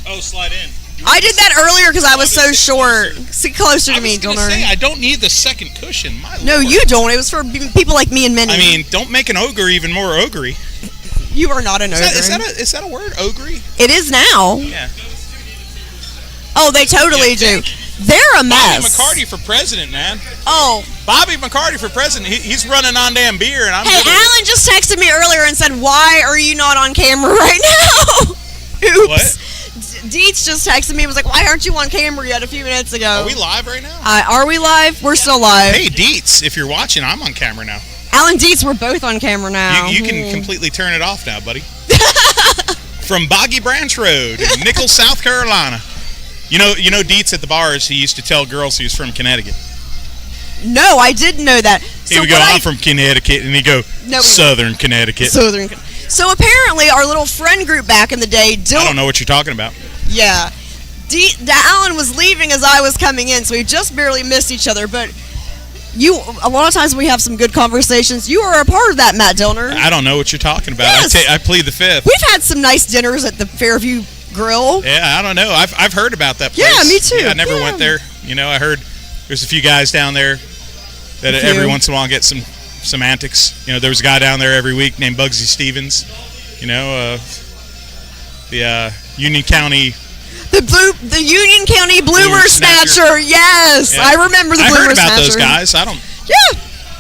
Oh, slide in. I did that earlier because I was so short. Sit closer to me, Donor. I don't need the second cushion. No, you don't. It was for people like me and Minnie. I mean, don't make an ogre even more ogre. You are not an ogre. Is that a word, ogre? It is now. Yeah. Oh, they totally do. They're a mess. Bobby McCarty for president, man. Oh. Bobby McCarty for president. He's running on damn beer, and I'm. Hey, Alan just texted me earlier and said, "Why are you not on camera right now?" Oops. What? Dietz just texted me and was like, "Why aren't you on camera yet?" A few minutes ago. Are we live right now? Are we live? We're still live. Hey, Dietz, if you're watching, I'm on camera now. Alan Dietz, we're both on camera now. You can completely turn it off now, buddy. From Boggy Branch Road in Nichols, South Carolina. You know Dietz at the bars, he used to tell girls he was from Connecticut. No, I didn't know that. He would go, I'm from Connecticut, and he'd go, Southern Connecticut. So apparently our little friend group back in the day... I don't know what you're talking about. Yeah. Alan was leaving as I was coming in, so we just barely missed each other, but... a lot of times we have some good conversations. You are a part of that, Matt Dillner. I don't know what you're talking about. Yes. I plead the fifth. We've had some nice dinners at the Fairview Grill. Yeah, I don't know. I've heard about that place. Yeah, me too. Yeah, I never went there. I heard there's a few guys down there that every once in a while get some antics. There was a guy down there every week named Bugsy Stevens. The Union County. The Union County Bloomer Snatcher. Yes, yeah. I remember the Bloomer Snatcher. I heard about those guys. Yeah.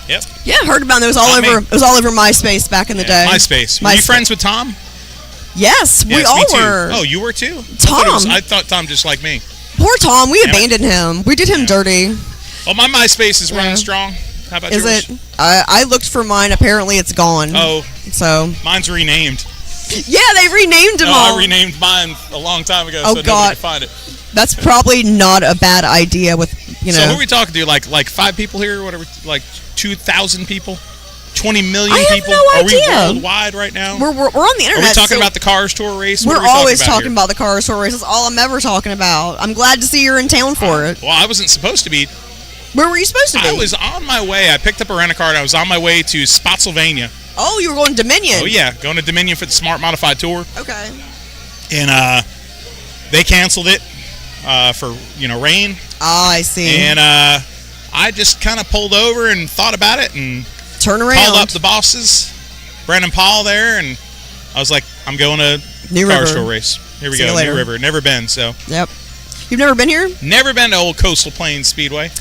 Yep. Yeah, heard about those all over. It was all over MySpace back in the day. MySpace. Were you friends with Tom? Yes, we all were. Oh, you were too? Tom. I thought Tom just like me. Poor Tom. We abandoned him. We did him dirty. Well, my MySpace is running strong. How about yours? Is it? I looked for mine. Apparently, it's gone. Oh. So. Mine's renamed. Yeah, they renamed them all. I renamed mine a long time ago, so nobody could find it. That's probably not a bad idea with, So who are we talking to? Like 5 people here? Whatever, like 2,000 people? 20 million people? No idea. Are we worldwide right now? We're on the internet. Are we talking about the Cars Tour race? We're always talking about the Cars Tour race. That's all I'm ever talking about. I'm glad to see you're in town for it. Well, I wasn't supposed to be. Where were you supposed to be? I was on my way. I picked up a rent-a-car and I was on my way to Spotsylvania. Oh, you were going to Dominion. Oh, yeah. Going to Dominion for the Smart Modified Tour. Okay. And they canceled it for, rain. Oh, I see. And I just kind of pulled over and thought about it and turn around. Called up the bosses, Brandon Paul there, and I was like, I'm going to New Car River. Show race. Here we go, New River. Never been, so. Yep. You've never been here? Never been to Old Coastal Plains Speedway.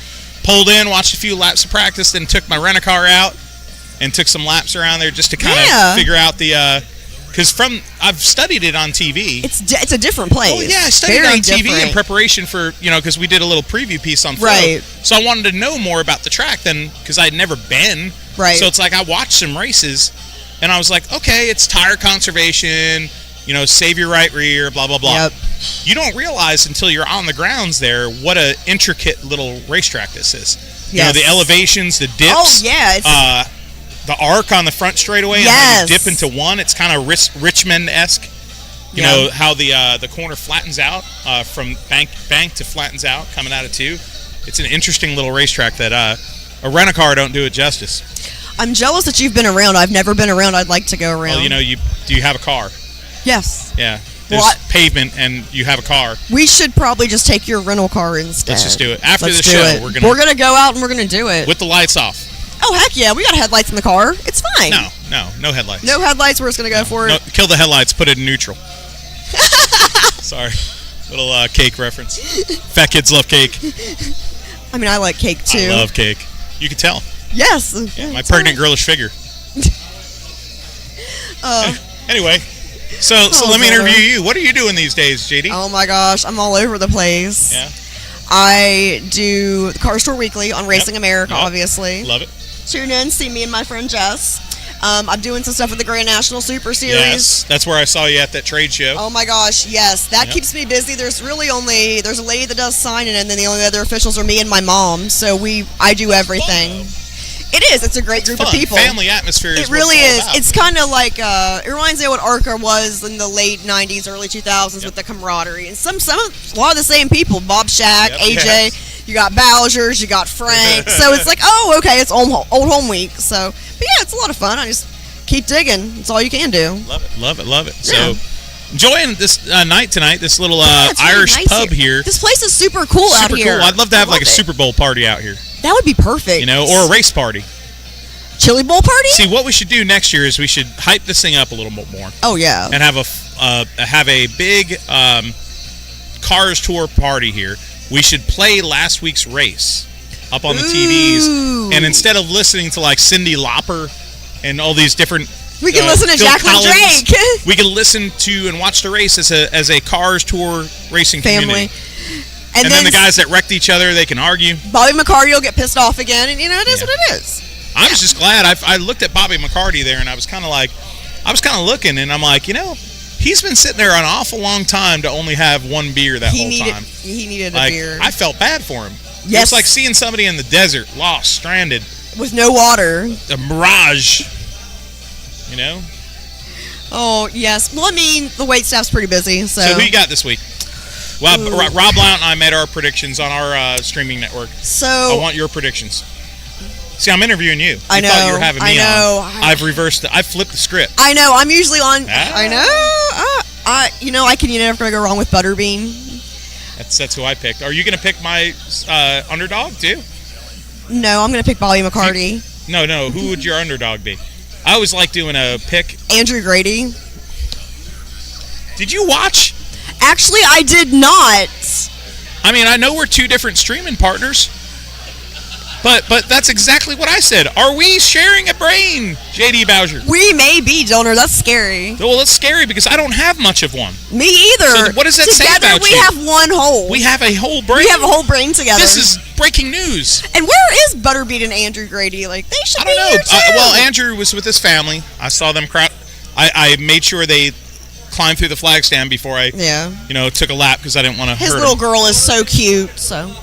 Pulled in, watched a few laps of practice, then took my rent-a-car out and took some laps around there just to kind of figure out the because I've studied it on TV. It's a different place. Oh yeah, I studied it on TV in preparation for because we did a little preview piece on Flow. Right. So I wanted to know more about the track because I'd never been. Right. So it's like I watched some races, and I was like, okay, it's tire conservation. Save your right rear, blah blah blah. Yep. You don't realize until you're on the grounds there what a intricate little racetrack this is. Yes. The elevations, the dips. Oh yeah. The arc on the front straightaway, yes. And then you dip into one. It's kind of Richmond-esque. You know how the corner flattens out from bank to flattens out coming out of 2. It's an interesting little racetrack that a rent-a-car don't do it justice. I'm jealous that you've been around. I've never been around. I'd like to go around. Well, do you have a car? Yes. Yeah. There's pavement and you have a car. We should probably just take your rental car instead. Let's just do it. After the show, we're gonna go out and we're gonna do it with the lights off. Oh heck yeah, we got headlights in the car. It's fine. No headlights. No headlights. We're just gonna go for it. Kill the headlights. Put it in neutral. Sorry, little cake reference. Fat kids love cake. I mean, I like cake too. I love cake. You can tell. Yes. Yeah, my pregnant girlish figure. Anyway, so let me interview you. What are you doing these days, JD? Oh my gosh, I'm all over the place. Yeah. I do the Car Store Weekly on Racing America, obviously. Love it. Tune in, see me and my friend Jess. I'm doing some stuff with the Grand National Super Series. Yes, that's where I saw you at that trade show. Oh my gosh, yes. That keeps me busy. There's a lady that does signing, and then the only other officials are me and my mom. So I do everything. It is. It's a great group of people. Family atmosphere. It really is. It's kind of like it reminds me of what ARCA was in the late '90s, early 2000s with the camaraderie and a lot of the same people. Bob Shack, AJ. You got Bowser's. You got Frank. So it's like, oh, okay, it's old home week. So, but yeah, it's a lot of fun. I just keep digging. That's all you can do. Love it. Yeah. So, enjoying this night tonight, this little it's really Irish nice pub here. This place is super cool out Super here. cool. I'd love to have like a it. Super Bowl party out here. That would be perfect. You know, or a race party. Chili bowl party? See, what we should do next year is we should hype this thing up a little bit more. Oh yeah. And have a big Cars Tour party here. We should play last week's race up on the TVs, and instead of listening to like Cyndi Lauper and all these different, we can listen to Phil Jacqueline Collins, Drake. we can listen to and watch the race as a Cars Tour racing family. community. And then the guys that wrecked each other, they can argue. Bobby McCarty will get pissed off again, and it is what it is. I was just glad. I looked at Bobby McCarty there, and I was kind of looking, and I'm like, he's been sitting there an awful long time to only have one beer that whole time. He needed like, a beer. I felt bad for him. Yes. It's like seeing somebody in the desert, lost, stranded. With no water. A mirage. Oh, yes. Well, I mean, the wait staff's pretty busy, so. So who you got this week? Well, Rob Blount and I made our predictions on our streaming network. So. I want your predictions. See, I'm interviewing you. I know. Thought you were having me I know. on. I've reversed it. I've flipped the script. I know. I'm usually on. Ah. I know. You're never going to go wrong with Butterbean. That's who I picked. Are you going to pick my underdog too? No, I'm going to pick Bobby McCarty. No. Who would your underdog be? I always like doing a pick. Andrew Grady. Did you watch? Actually, I did not. I mean, I know we're two different streaming partners, but that's exactly what I said. Are we sharing a brain, JD Bowser? We may be, Donor. That's scary. Well, it's scary because I don't have much of one. Me either. So what does that say Together, about we you? have one whole. We have a whole brain. We have a whole brain together. This is breaking news. And where is Butterbean and Andrew Grady? Like, they should I don't be know. here too. Well, Andrew was with his family. I saw them crowd. I made sure they climbed through the flag stand before I, took a lap because I didn't want to hurt his little him. girl is so cute. So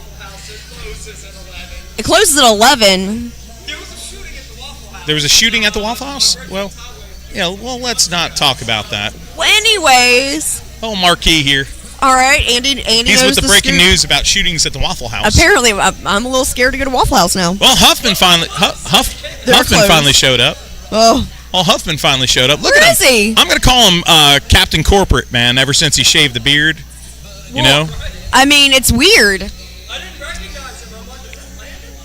it closes at 11. There was a shooting at the Waffle House. Well, let's not talk about that. Well, anyways. Oh, Marquis here. All right, Andy He's knows with the breaking scoop. news about shootings at the Waffle House. Apparently, I'm a little scared to go to Waffle House now. Well, Huffman finally showed up. Oh. Well, Huffman finally showed up. Look Where at him. is he? I'm going to call him Captain Corporate, man, ever since he shaved the beard. I mean, it's weird.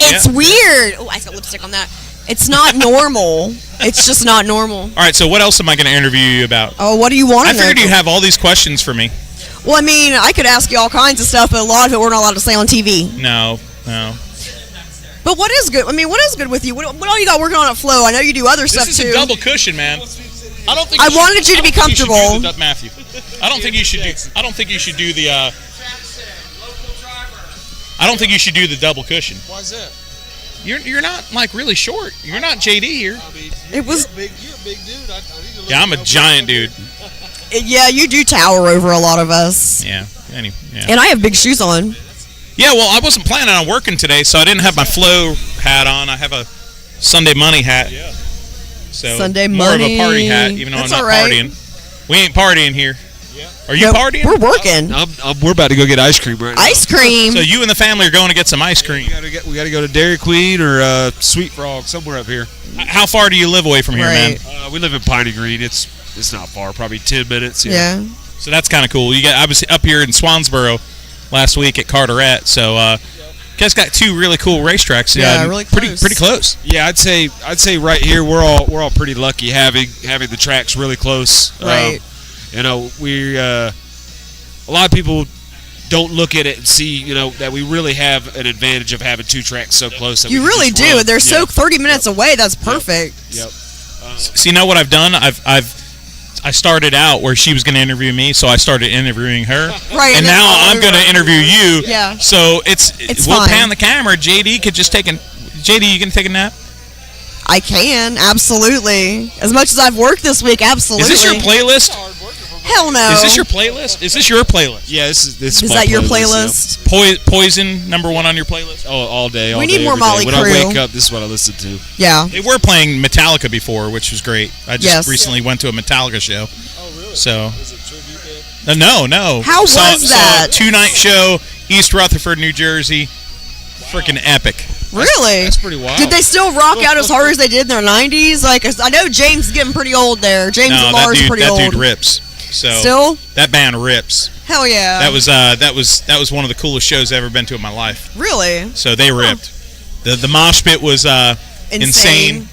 It's weird. Oh, I got lipstick on that. It's not normal. It's just not normal. All right, so what else am I going to interview you about? Oh, what do you want to know? I figured you have all these questions for me. Well, I mean, I could ask you all kinds of stuff, but a lot of it we're not allowed to say on TV. No. But what is good? I mean, what is good with you? What all you got working on at Flow? I know you do other stuff too. This is a double cushion, man. I don't think I wanted you to be comfortable. Matthew. I don't think you should do the I don't think you should do the double cushion. Why is that? You're not like really short. You're not JD here. I mean, it was. You're a big dude. I need to look I'm a giant dude. Yeah, you do tower over a lot of us. Yeah. Anyway. Yeah. And I have big shoes on. Yeah, well, I wasn't planning on working today, so I didn't have my Flow hat on. I have a Sunday Money hat. Yeah. So Sunday more Money. of a party hat, even though That's I'm not right. partying. We ain't partying here. Yeah. Are you partying? We're working. We're about to go get ice cream right now. Ice cream. So you and the family are going to get some ice cream. We got to go to Dairy Queen or Sweet Frog, somewhere up here. How far do you live away from here, man? We live in Piney Green. It's not far, probably 10 minutes. Yeah. So that's kind of cool. I was up here in Swansboro last week at Carteret, so you guys got two really cool racetracks. Yeah, really close. Pretty close. Yeah, I'd say right here we're all pretty lucky having the tracks really close. Right. We a lot of people don't look at it and see that we really have an advantage of having two tracks so close. That You we can really just do. run. They're so 30 minutes away. That's perfect. Yep. So you know what I've done? I started out where she was going to interview me, so I started interviewing her. Right. And now I'm going to interview you. Yeah. So we'll fine. pan the camera. JD could just take JD, you going to take a nap? I can, absolutely. As much as I've worked this week, absolutely. Is this your playlist? Hell no. Is this your playlist? Is this your playlist? Yeah, this Is my that your playlist? playlist? Poison, #1 on your playlist? Oh, all day. We day, need more every day. Motley When Crue. I wake up, this is what I listen to. Yeah. They were playing Metallica before, which was great. I just Yes. recently went to a Metallica show. Oh, really? So. Is it tribute band? No. How was that? Saw a 2-night show, East Rutherford, New Jersey. freaking epic. Really? That's pretty wild. Did they still rock out as hard as they did in their 90s? Like, I know James is getting pretty old there. James No, and Lars are pretty old. That dude rips. So Still? that band rips. Hell yeah. That was one of the coolest shows I've ever been to in my life. Really? So they ripped. The mosh pit was insane.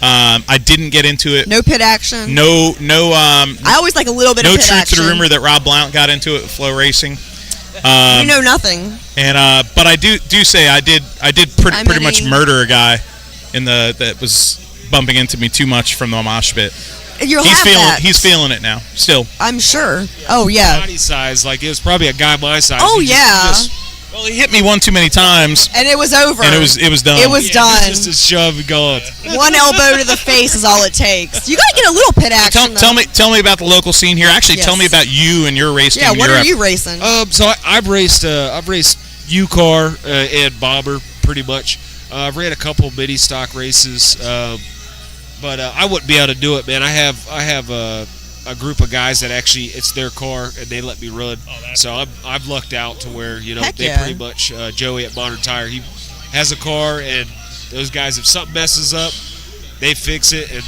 I didn't get into it. No pit action. No. I always like a little bit of No pit truth action. to the rumor that Rob Blount got into it with Flow Racing. You know nothing. And but I do say I did pretty much murder a guy that was bumping into me too much from the mosh pit. He's feeling it now. Still, I'm sure. Oh yeah. Body size, like it was probably a guy my size. Oh yeah. Well, he hit me one too many times, and it was over. And it was done. It was done. Just a shove and gone. One elbow to the face is all it takes. You gotta get a little pit action. Tell me about the local scene here. Actually, tell me about you and your race team. Yeah, what are you racing? So I've raced U-Car and Bomber pretty much. I've ran a couple mini stock races, but I wouldn't be able to do it, man. I have a group of guys that actually it's their car and they let me run. So I've lucked out to where they pretty much Joey at Modern Tire, he has a car and those guys, if something messes up, they fix it and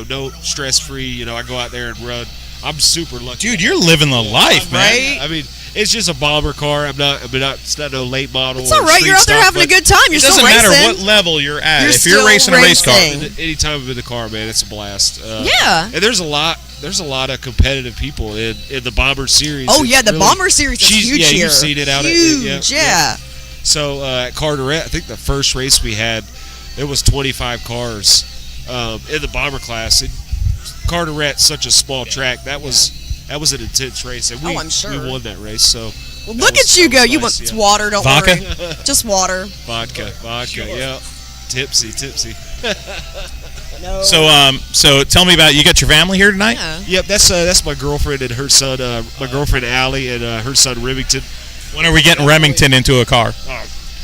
no stress free. I go out there and run. I'm super lucky. Dude, you're living the life, man. Right? I mean, it's just a bomber car. It's not no late model. It's all right. You're out there having a good time. You're still racing. It doesn't matter what level you're at. If you're racing a race car, anytime I'm in the car, man, it's a blast. Yeah. And there's a lot of competitive people in the Bomber series. Oh yeah, the Bomber series is huge here. Yeah, you've seen it out huge. Yeah. So at Carteret, I think the first race we had, there was 25 cars in the Bomber class. And Carteret's such a small track. That was an intense race, and I'm sure. we won that race. So look at you go. You want it's water? Don't Vodka? worry. Just water. Vodka. Yeah. Tipsy. No. So tell me about you got your family here tonight? Yeah. Yep, that's my girlfriend and her son. My girlfriend Allie and her son Remington. When are we getting Remington into a car?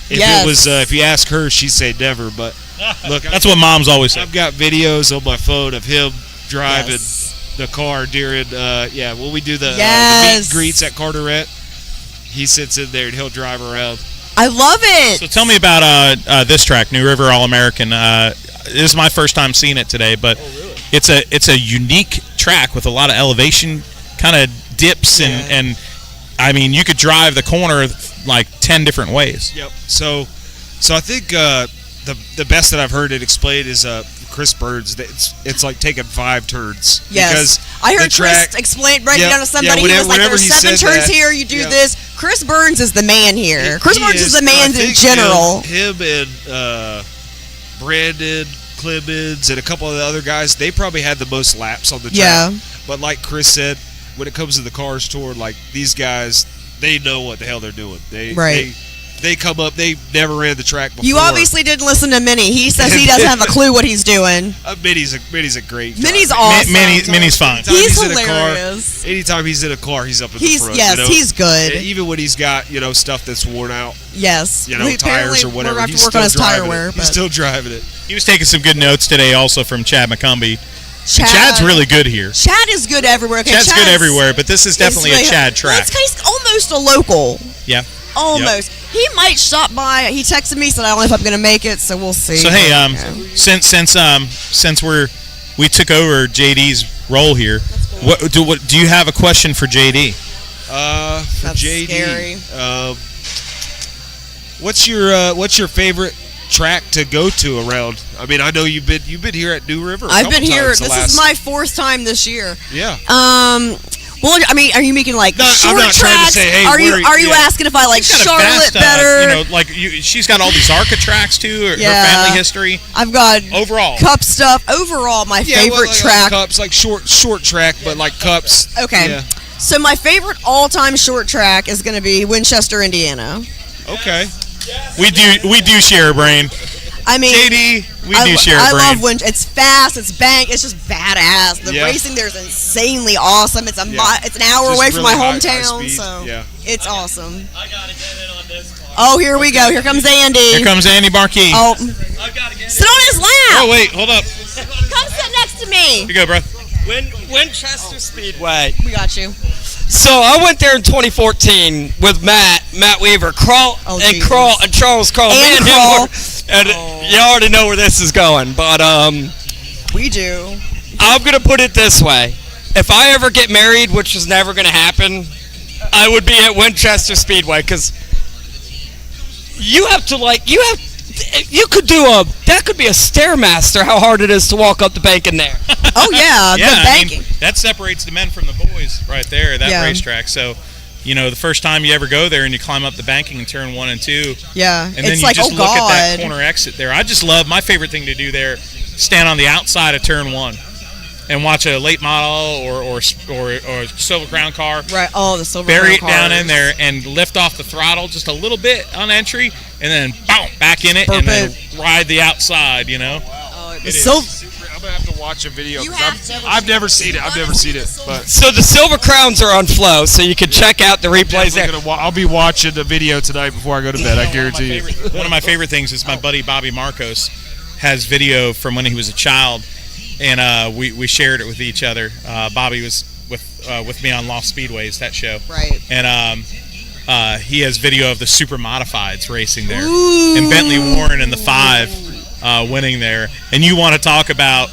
If you ask her, she'd say never. But look, that's what moms always say. I've got videos on my phone of him driving the car during when we do the meet and greets at Carteret. He sits in there and he'll drive around. I love it. So tell me about this track, New River All American. This is my first time seeing it today, but it's a unique track with a lot of elevation, kind of dips and I mean you could drive the corner like 10 different ways. Yep. So I think the best that I've heard it explained is Chris Burns. It's like taking 5 turns. Yes. I heard Chris break it down to somebody. He was like, there's 7 turns here, you do this. Chris Burns is the man here. Chris Burns is the man in general. Him and Brandon Clemens and a couple of the other guys, they probably had the most laps on the track. Yeah. But like Chris said, when it comes to the Cars Tour, like these guys, they know what the hell they're doing. They come up. They never ran the track before. You obviously didn't listen to Minnie. He says he doesn't have a clue what he's doing. Minnie's a great driver. Minnie's awesome. Minnie's fine. He's hilarious. Anytime he's in a car, he's up in the front. Yes, he's good. And even when he's got stuff that's worn out. Yes. Tires or whatever. We're going to have to work on his tire wear. He's still driving it. He was taking some good notes today, also from Chad McCumbee. Chad's really good here. Chad is good everywhere. Okay, Chad's good everywhere, but this is definitely a Chad track. He's almost a local. Yeah. Almost. Yep. He might stop by. He texted me, said I don't know if I'm going to make it, so we'll see. So hey, since we took over JD's role here, cool. What do you have a question for JD? For That's JD, scary. What's your favorite track to go to around? I mean, I know you've been here at New River. I've been here. This is my 4th time this year. Yeah. Well, I mean, are you making like short I'm not tracks? Trying to say, hey, are you asking if I like Charlotte better? She's got all these ARCA tracks too. Her family history. I've got overall cup stuff. Overall, my favorite track. Cups, like short track, but like cups. Okay. Yeah. So my favorite all-time short track is going to be Winchester, Indiana. Okay. We do share a brain. I mean, JD, we do share a brain. I love It's fast. It's it's just badass. The racing there is insanely awesome. It's it's an hour away from my hometown, so it's awesome. I gotta get in on this part. Oh, here we go. Here comes Andy. Here comes Andy Marquis. Oh, I gotta get sit on his lap. Oh wait, hold up. Come sit next to me. Here you go, bro. Winchester Speedway. We got you. So I went there in 2014 with Matt Weaver, and Charles Crawl. And Crawl. And you already know where this is going, but we do. I'm gonna put it this way: if I ever get married, which is never gonna happen, I would be at Winchester Speedway because you could do that could be a Stairmaster. How hard it is to walk up the bank in there. Oh yeah, yeah, the banking. That separates the men from the boys right there. That racetrack. So, the first time you ever go there and you climb up the banking in turn 1 and 2. Yeah, and then you just look at that corner exit there. I just love my favorite thing to do there. Stand on the outside of turn 1 and watch a late model or Silver Crown car. Right. Oh, the Silver Bury Crown it down cars. in there and lift off the throttle just a little bit on entry, and then boom, back in it, Burp and then ride the outside. I'm gonna have to watch a video. I've never seen it. But so the Silver Crowns are on Flow, so you can check out the replays there. I'll be watching the video tonight before I go to bed. I guarantee you. One of my favorite things is my buddy Bobby Marcos has video from when he was a child, and we shared it with each other. Bobby was with me on Lost Speedways, that show. Right. And he has video of the super modifieds racing there. Ooh. And Bentley Warren in the 5 winning there. And you want to talk about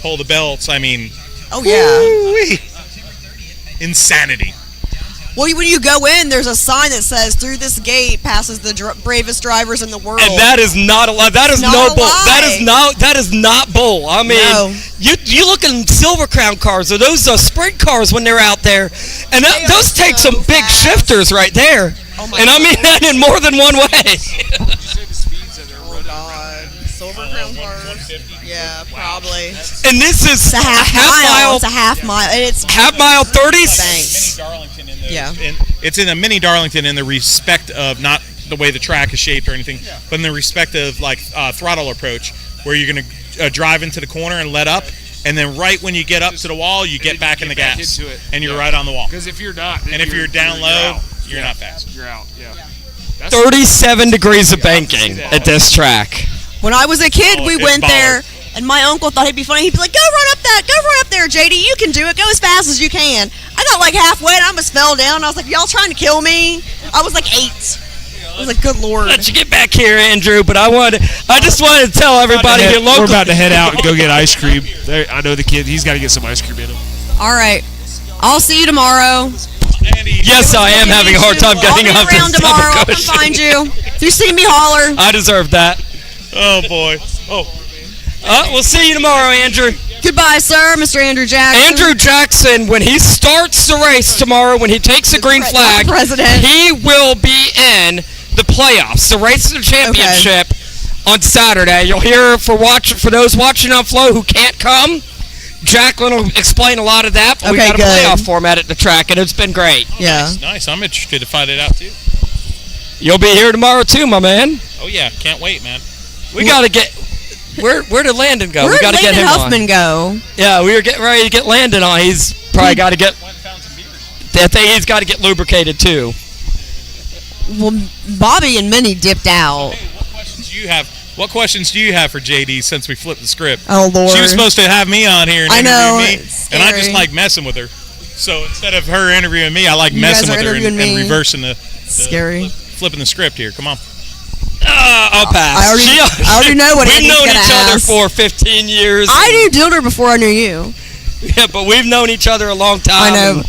pull the belts, I mean. Oh, yeah. Insanity. Well, when you go in, there's a sign that says, "Through this gate passes the bravest drivers in the world." And that is not a lie. That is no bull. That is not bull. I mean, you look at Silver Crown cars or those sprint cars when they're out there, and those take some big shifters right there. Oh and I mean that in more than one way. Oh God, Silver Crown cars. Yeah, probably. And this is it's a half mile. It's a half mile. And it's half mile 30. Mini Darlington in it's in a mini Darlington in the respect of not the way the track is shaped or anything, but in the respect of like throttle approach, where you're going to drive into the corner and let up, and then right when you get up to the wall, you get back in the gas, and you're right on the wall. Because if you're not, and if you're down low, you're not fast. You're out. Yeah. 37 degrees of banking at this track. When I was a kid, we went there, and my uncle thought it'd be funny. He'd be like, "Go run up there, JD. You can do it. Go as fast as you can." I got like halfway, and I almost fell down. I was like, "Y'all trying to kill me?" I was like 8. I was like, "Good Lord." Let you get back here, Andrew. But I just wanted to tell everybody here locally. We're about to head out and go get ice cream. I know the kid. He's got to get some ice cream in him. All right. I'll see you tomorrow. Yes, I am having a hard time getting up I'll be around tomorrow. I'll come find you. If you see me, holler. I deserve that. Oh, boy. We'll see you tomorrow, Andrew. Goodbye, sir, Mr. Andrew Jackson. Andrew Jackson, when he starts the race tomorrow, when he takes the green flag, he will be in the playoffs, the race of the championship on Saturday. You'll hear for those watching on Flow who can't come. Jacqueline will explain a lot of that, but we got a playoff format at the track, and it's been great. Yeah. Nice. I'm interested to find it out, too. You'll be here tomorrow, too, my man. Oh, yeah. Can't wait, man. We got to get... Where did Landon go? We got to get him Huffman on. go? Yeah, we were getting ready to get Landon on. He's probably got to get... I think he's got to get lubricated, too. Well, Bobby and Minnie dipped out. Hey, what questions do you have for JD since we flipped the script? Oh, Lord. She was supposed to have me on here and interview me, and I just like messing with her. So instead of her interviewing me, I like messing with her and reversing the scary. Flipping the script here. Come on. I'll pass. I already know what We've known each other ask. for 15 years. I knew Dilder before I knew you. Yeah, but we've known each other a long time. I know.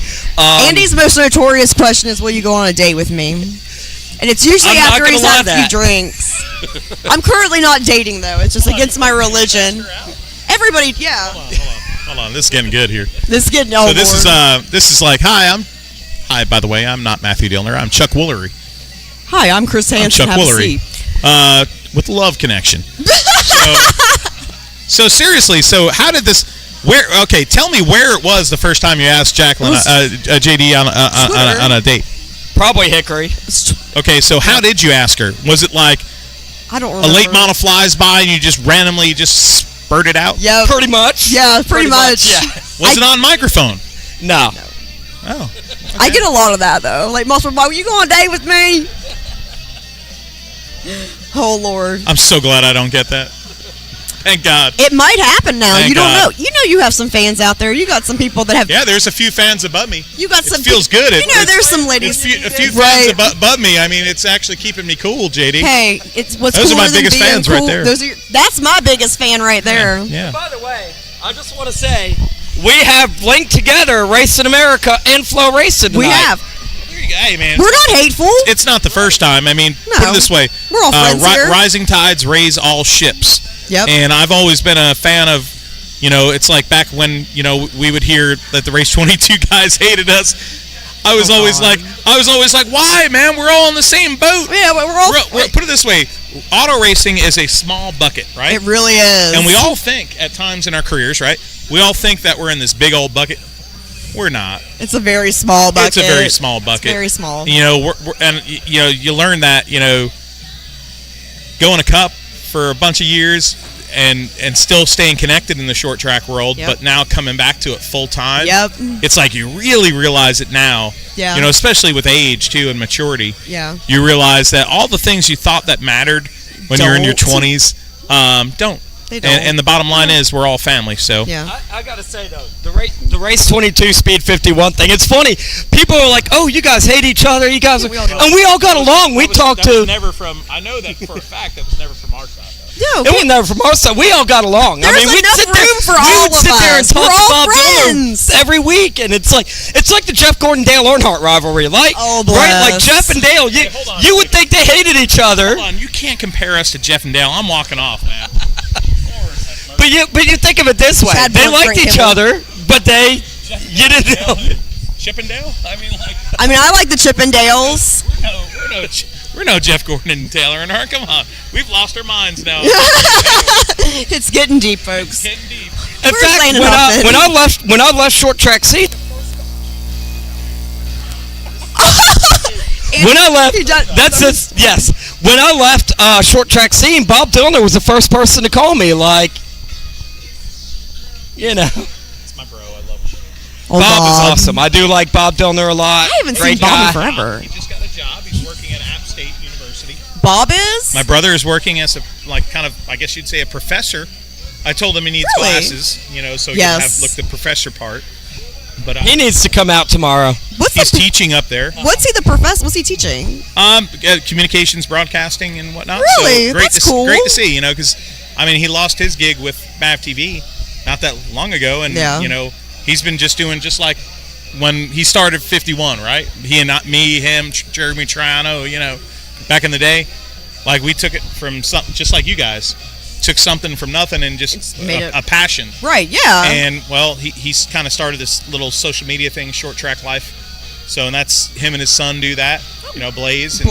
Andy's most notorious question is, will you go on a date with me? And it's usually after he's had a few drinks. I'm currently not dating, though. It's just against my religion. Everybody, yeah. Hold on. This is getting good here. This is getting So this is like, hi, by the way, I'm not Matthew Dillner. I'm Chuck Woolery. Hi, I'm Chris Hansen. I'm Chuck Woolery. With Love Connection. So seriously, how did this... Okay, tell me where it was the first time you asked Jacqueline, JD on a date. Probably Hickory. Okay, so how did you ask her? Was it like I don't remember. A late model flies by and you just randomly spurt it out? Yeah, pretty much. Yeah, pretty much. Yeah. Was it on microphone? No. Oh. Okay. I get a lot of that though. Like most people, will you go on a date with me? Oh Lord. I'm so glad I don't get that. Thank God. It might happen now. Thank you don't God. know. You know you have some fans out there. You got some people that have. Yeah, there's a few fans above me. You got some. It feels good. You know, there's some ladies. A few fans above me. I mean, it's actually keeping me cool, JD. Hey, it's what's those cooler are my than biggest being fans cool. right there. That's my biggest fan right there. Yeah. By the way, I just want to say we have linked together Racing America and Flow Racing tonight. We have. Hey, man. We're not hateful. It's not the first time. I mean, No. put it this way. We're all friends here. Rising tides raise all ships. Yep. And I've always been a fan of, it's like back when, we would hear that the Race 22 guys hated us. I was always like, why, man? We're all in the same boat. Yeah, but we're all. Put it this way. Auto racing is a small bucket, right? It really is. And we all think at times in our careers, right? We all think that we're in this big old bucket. We're not. It's a very small bucket. It's a very small bucket. It's very small. You learn that, going a cup for a bunch of years and still staying connected in the short track world, Yep. but now coming back to it full time. Yep. It's like you really realize it now. Yeah. Especially with age too and maturity. Yeah. You realize that all the things you thought that mattered when you're in your 20s don't. They don't. And the bottom line is we're all family. So Yeah. I gotta say though, the race 22 speed 51 thing. It's funny. People are like, "Oh, you guys hate each other. You guys," and we all got along. We talked to. Never from. I know that for a fact. That was never from our side. No, It was never from our side. We all got along. There's we'd enough sit there, room for we all would of sit there and us. talk We're to all Bob Dylan friends. every week, and it's like the Jeff Gordon Dale Earnhardt rivalry, right? Oh, right, like bless. Jeff and Dale. hold on. You would think they hated each other, Hold on, you can't compare us to Jeff and Dale. I'm walking off, man. but you think of it this way: Chad they Brooks, liked Frank each Kimmel. other, but you didn't know. Chippendale? I like the Chippendales. We're no Jeff Gordon and Taylor Earnhardt. Come on, we've lost our minds now. It's getting deep, folks. Getting deep. In We're fact, saying when I left short track seat. When I left, When I left short track scene, Bob Dillner was the first person to call me. It's my bro. I love him. Oh, Bob is awesome. I do like Bob Dillner a lot. I haven't Great seen Bob guy. in forever. He just got a job. He's working at App State University. Bob is? My brother is working as I guess you'd say a professor. I told him he needs Really? glasses, so he Yes. can have the professor part. But He needs to come out tomorrow. he's teaching up there. What's he the professor? What's he teaching? Communications, broadcasting, and whatnot. Really? So great That's to, cool. Great to see, because he lost his gig with MAV TV not that long ago, and Yeah. he's been just doing just like when he started 51, right? He and him, Jeremy Triano, back in the day, like we took it from something just like you guys took something from nothing and just made a passion. Right, yeah. And he's kind of started this little social media thing, Short Track Life. So, and that's him and his son do that, Blaze. And,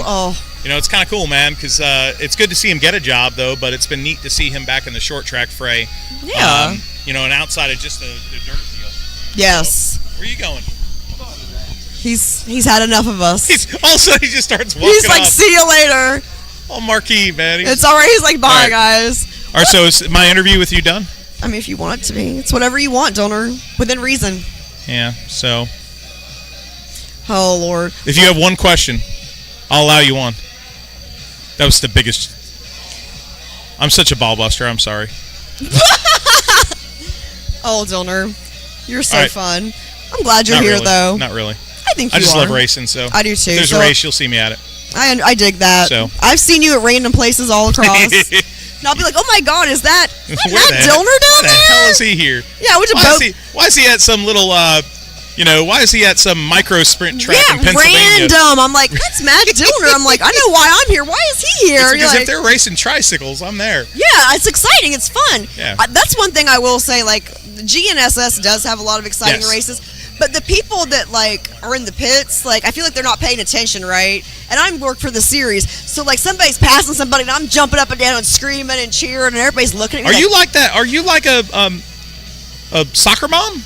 it's kind of cool, man, because it's good to see him get a job, though, but it's been neat to see him back in the short track fray. Yeah. And outside of just the dirt deal. Yes. So, where are you going? He's had enough of us. All of a sudden, he just starts walking He's like, off. see you later. Oh, Marquis, man. It's all right. He's like, bye, All right. guys. All right, so is my interview with you done? I mean, if you want it to be. It's whatever you want, Donor. Within reason. Yeah, so Oh, Lord. if you have one question, I'll allow you one. That was the biggest. I'm such a ball buster. I'm sorry. Oh, Donor. You're so All right. fun. I'm glad you're Not here, really. though. Not really. I think I you just are. love racing, so I do, too. If there's So- a race, you'll see me at it. I dig that. So. I've seen you at random places all across. And I'll be like, oh, my God, is that Where Matt the Dillner Where down the there? hell is he here? Yeah, I went to Why is he at some little, why is he at some micro sprint track in Pennsylvania? random. I'm like, that's Matt Dillner. I'm like, I know why I'm here. Why is he here? It's You're because like, if they're racing tricycles, I'm there. yeah, it's exciting. It's fun. Yeah. That's one thing I will say. Like, the GNSS does have a lot of exciting Yes. races. But the people that, are in the pits, I feel like they're not paying attention, right? And I work for the series. So, somebody's passing somebody, and I'm jumping up and down and screaming and cheering, and everybody's looking at me. Are you like that? Are you like a soccer mom?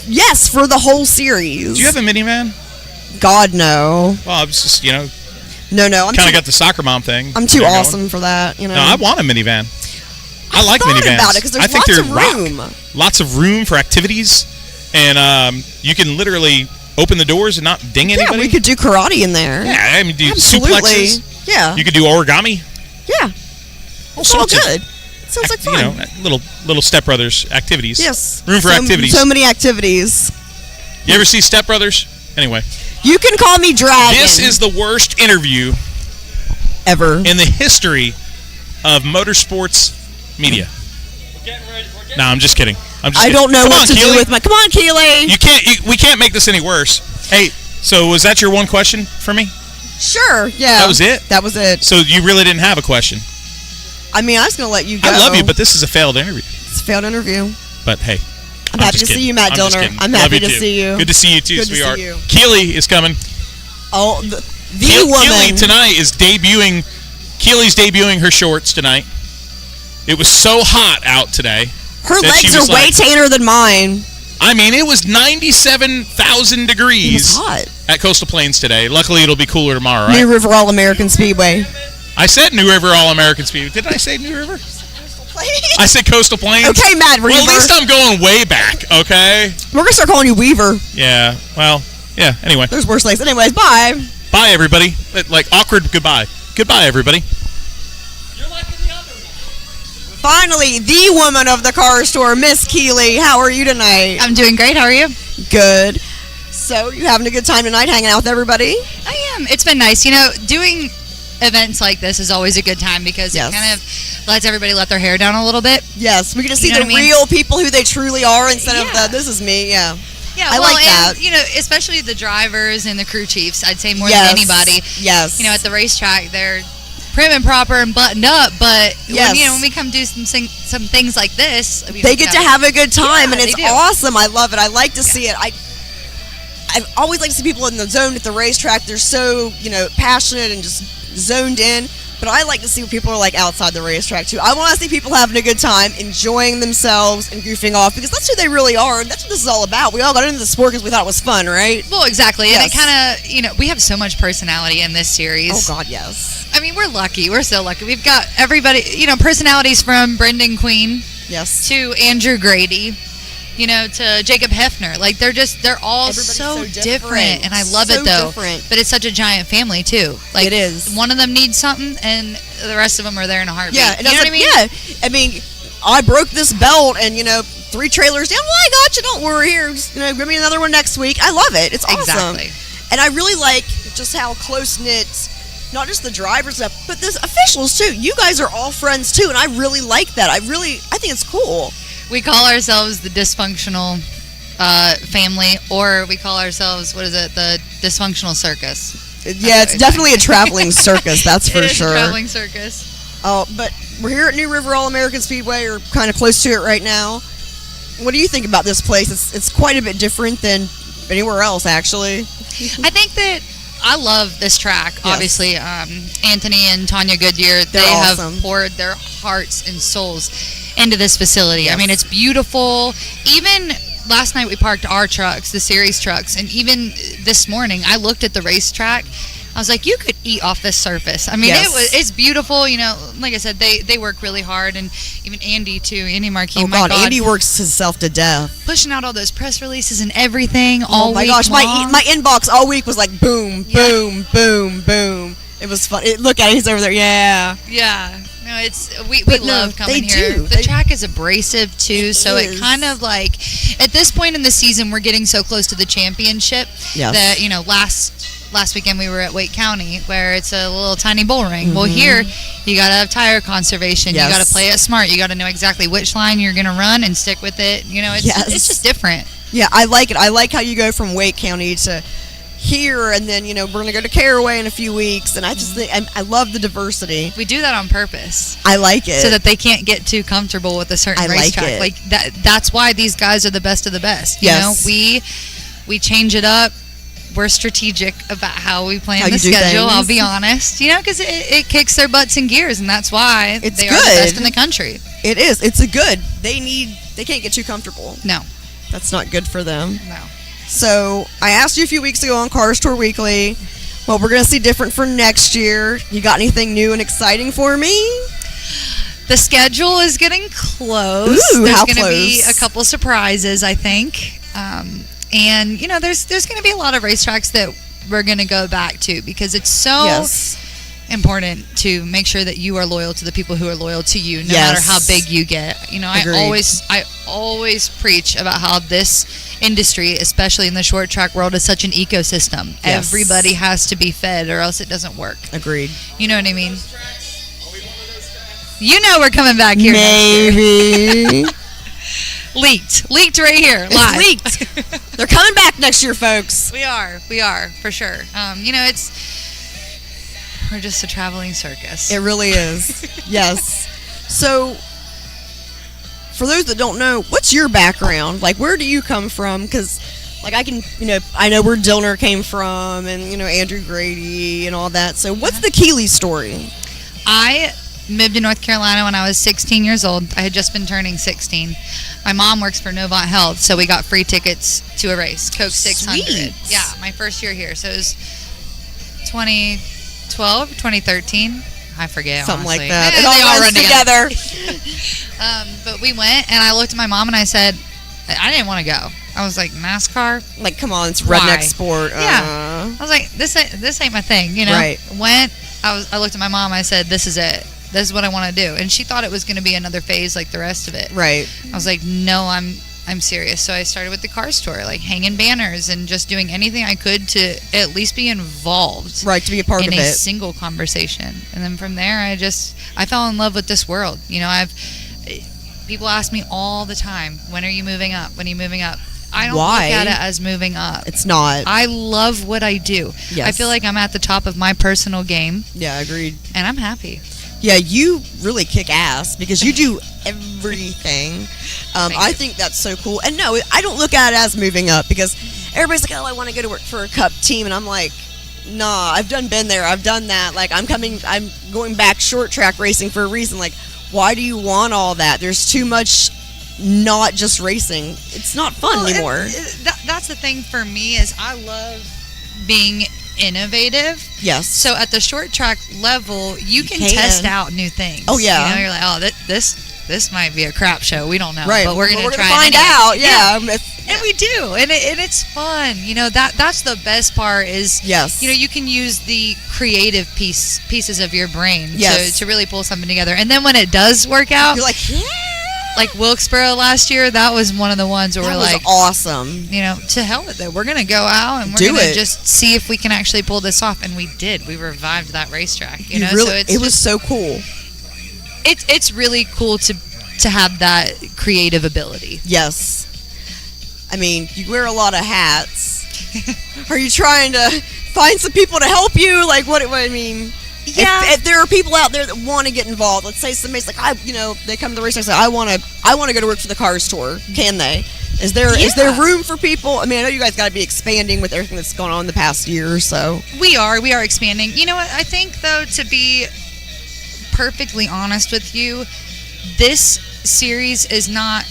Yes, for the whole series. Do you have a minivan? God, no. Well, I was just, No. I'm kind of got the soccer mom thing. I'm too going. awesome for that, No, I want a minivan. I like thought minivans. about it, 'cause there's I think lots they're of rock. room. Lots of room for activities, and you can literally open the doors and not ding Yeah, anybody. we could do karate in there. Yeah, do Absolutely. suplexes. Yeah. You could do origami. Yeah. All It's all sorts of good. sounds like fun. Little Step Brothers activities. Yes. Room for activities. So many activities. You ever see Step Brothers? Anyway. You can call me Dragon. This is the worst interview ever in the history of motorsports media. No, I'm just kidding. I don't know what to do with my. Come on, Keely. We can't make this any worse. Hey, so was that your one question for me? Sure. Yeah. That was it. That was it. So you really didn't have a question? I mean, I was going to let you go. I love you, but this is a failed interview. It's a failed interview. But hey, I'm happy to see you, Matt Dillner. I'm happy to see you. Good to see you too, Good sweetheart. To see you. Keely is coming. Oh, the woman. Keely tonight is debuting. Keely's debuting her shorts tonight. It was so hot out today. Her legs are way tanner than mine. I mean, it was 97,000 degrees. It was hot. At Coastal Plains today. Luckily, it'll be cooler tomorrow, right? New River All-American Speedway. I said New River All-American Speedway. Did I say New River? I said Coastal Plains. Okay, Matt Reaver. Well, at least I'm going way back, okay? We're going to start calling you Weaver. Yeah, well, yeah, anyway. There's worse things. Anyways, bye. Bye, everybody. Like, awkward goodbye. Goodbye, everybody. Finally, the woman of the car store, Miss Keely. How are you tonight? I'm doing great. How are you? Good. So, you having a good time tonight hanging out with everybody? I am. It's been nice. You know, doing events like this is always a good time because it kind of lets everybody let their hair down a little bit. Yes, we get to see the real people who they truly are instead of the, this is me, yeah. Yeah, I like that. You know, especially the drivers and the crew chiefs, I'd say more than anybody. Yes. You know, at the racetrack, they're prim and proper and buttoned up, but when we come do some things like this, I mean, they get to have a good time, and it's awesome. I love it. I like to see it. I always like to see people in the zone at the racetrack. They're so, passionate and just zoned in. But I like to see what people are like outside the racetrack too. I want to see people having a good time, enjoying themselves, and goofing off because that's who they really are. And that's what this is all about. We all got into the sport because we thought it was fun, right? Well, exactly. Yes. And it kind of, we have so much personality in this series. Oh God, yes. I mean, we're lucky. We're so lucky. We've got everybody, personalities from Brendan Queen, yes, to Andrew Grady, to Jacob Hefner. Like they're all so different, and I love it though. Different. But it's such a giant family too. Like it is. One of them needs something, and the rest of them are there in a heartbeat. Yeah, you know what I mean? Yeah, I mean, I broke this belt, and 3 trailers down. Well, I got you. Don't worry. Here, give me another one next week. I love it. It's awesome. Exactly. And I really like just how close knit. Not just the drivers, but the officials too. You guys are all friends too, and I really like that. I think it's cool. We call ourselves the dysfunctional family, or we call ourselves, the dysfunctional circus. Yeah, it's definitely a traveling circus, that's for sure. A traveling circus. Oh, but we're here at New River All-American Speedway, or kind of close to it right now. What do you think about this place? It's quite a bit different than anywhere else, actually. I think that I love this track. Yes. Obviously, Anthony and Tanya Goodyear, they awesome. Have poured their hearts and souls into this facility. Yes. I mean, it's beautiful. Even last night we parked our trucks, the series trucks, and even this morning I looked at the racetrack. I was like, you could eat off this surface. I mean, it's beautiful. Like I said, they work really hard, and even Andy too. Andy Marquis. Oh God, Andy works himself to death, pushing out all those press releases and everything all week. Oh my gosh, long. my inbox all week was like boom, boom, boom, boom. It was fun. Look at it, he's over there. Yeah. Yeah. No, we love coming here. The track is abrasive too, so it kind of like at this point in the season we're getting so close to the championship that last weekend we were at Wake County where it's a little tiny bull ring. Mm-hmm. Well, here you got to have tire conservation. Yes. You got to play it smart. You got to know exactly which line you're going to run and stick with it. It's just different. Yeah, I like it. I like how you go from Wake County to here, and then we're going to go to Caraway in a few weeks, and I just think I love the diversity. We do that on purpose. I like it. So that they can't get too comfortable with a certain racetrack. Like that's why these guys are the best of the best. Yes. We change it up. We're strategic about how we plan the schedule. I'll be honest, because it kicks their butts in gears, and that's why they are the best in the country. It is. It's a good. They can't get too comfortable. No, that's not good for them. No. So I asked you a few weeks ago on Cars Tour Weekly what we're going to see different for next year. You got anything new and exciting for me? The schedule is getting close. Ooh, there's going to be a couple surprises, I think. And, there's going to be a lot of racetracks that we're going to go back to because it's so important to make sure that you are loyal to the people who are loyal to you, no matter how big you get. You know, I always preach about how this industry, especially in the short track world, is such an ecosystem. Yes. Everybody has to be fed, or else it doesn't work. Agreed. You know what I mean? You know we're coming back here. Maybe. Leaked right here. Live. It's leaked. They're coming back next year, folks. We are for sure. You know, we're just a traveling circus. It really is. Yes. So, for those that don't know, what's your background? Like, where do you come from? Because, like, I know where Dillner came from, and Andrew Grady and all that. So, what's the Keeley story? I moved to North Carolina when I was 16 years old. I had just been turning 16. My mom works for Novant Health, so we got free tickets to a race, Coke 600. Sweet. Yeah, my first year here. So it was 2012, 2013. I forget, something honestly. like that. They all runs together. But we went, and I looked at my mom, and I said, I didn't want to go. I was like, NASCAR? Like, come on, it's redneck sport. Yeah. I was like, this ain't my thing, Right. I looked at my mom, I said, this is it. This is what I want to do. And she thought it was going to be another phase like the rest of it. Right. I was like, no, I'm serious. So I started with the car store, like hanging banners and just doing anything I could to at least be involved. Right, to be a part of it. In a single conversation. And then from there, I fell in love with this world. People ask me all the time, when are you moving up? When are you moving up? I don't look at it as moving up. It's not. I love what I do. Yes. I feel like I'm at the top of my personal game. Yeah, agreed. And I'm happy. Yeah, you really kick ass because you do everything. I think that's so cool. And no, I don't look at it as moving up because everybody's like, oh, I want to go to work for a cup team. And I'm like, nah, I've been there. I've done that. Like, I'm going back short track racing for a reason. Like, why do you want all that? There's too much not just racing. It's not fun anymore. That's the thing for me is I love being innovative. Yes. So at the short track level, you can test out new things. Oh yeah. You're like, oh, this might be a crap show. We don't know, right? But we're gonna try find out. Yeah. And we do, and it's fun. That's the best part is. Yes. You can use the creative pieces of your brain to really pull something together, and then when it does work out, you're like, yeah. Like Wilkesboro last year, that was one of the ones where we're like, awesome. To hell with it. We're going to go out and we're going to just see if we can actually pull this off. And we did. We revived that racetrack. So it was so cool. It's really cool to have that creative ability. Yes. I mean, you wear a lot of hats. Are you trying to find some people to help you? Like, what I mean... Yeah. If there are people out there that want to get involved, let's say somebody's like, they come to the race and say, I want to go to work for the car store. Can they? Is there room for people? I mean, I know you guys got to be expanding with everything that's going on in the past year or so. We are expanding. You know what? I think though, to be perfectly honest with you, this series is not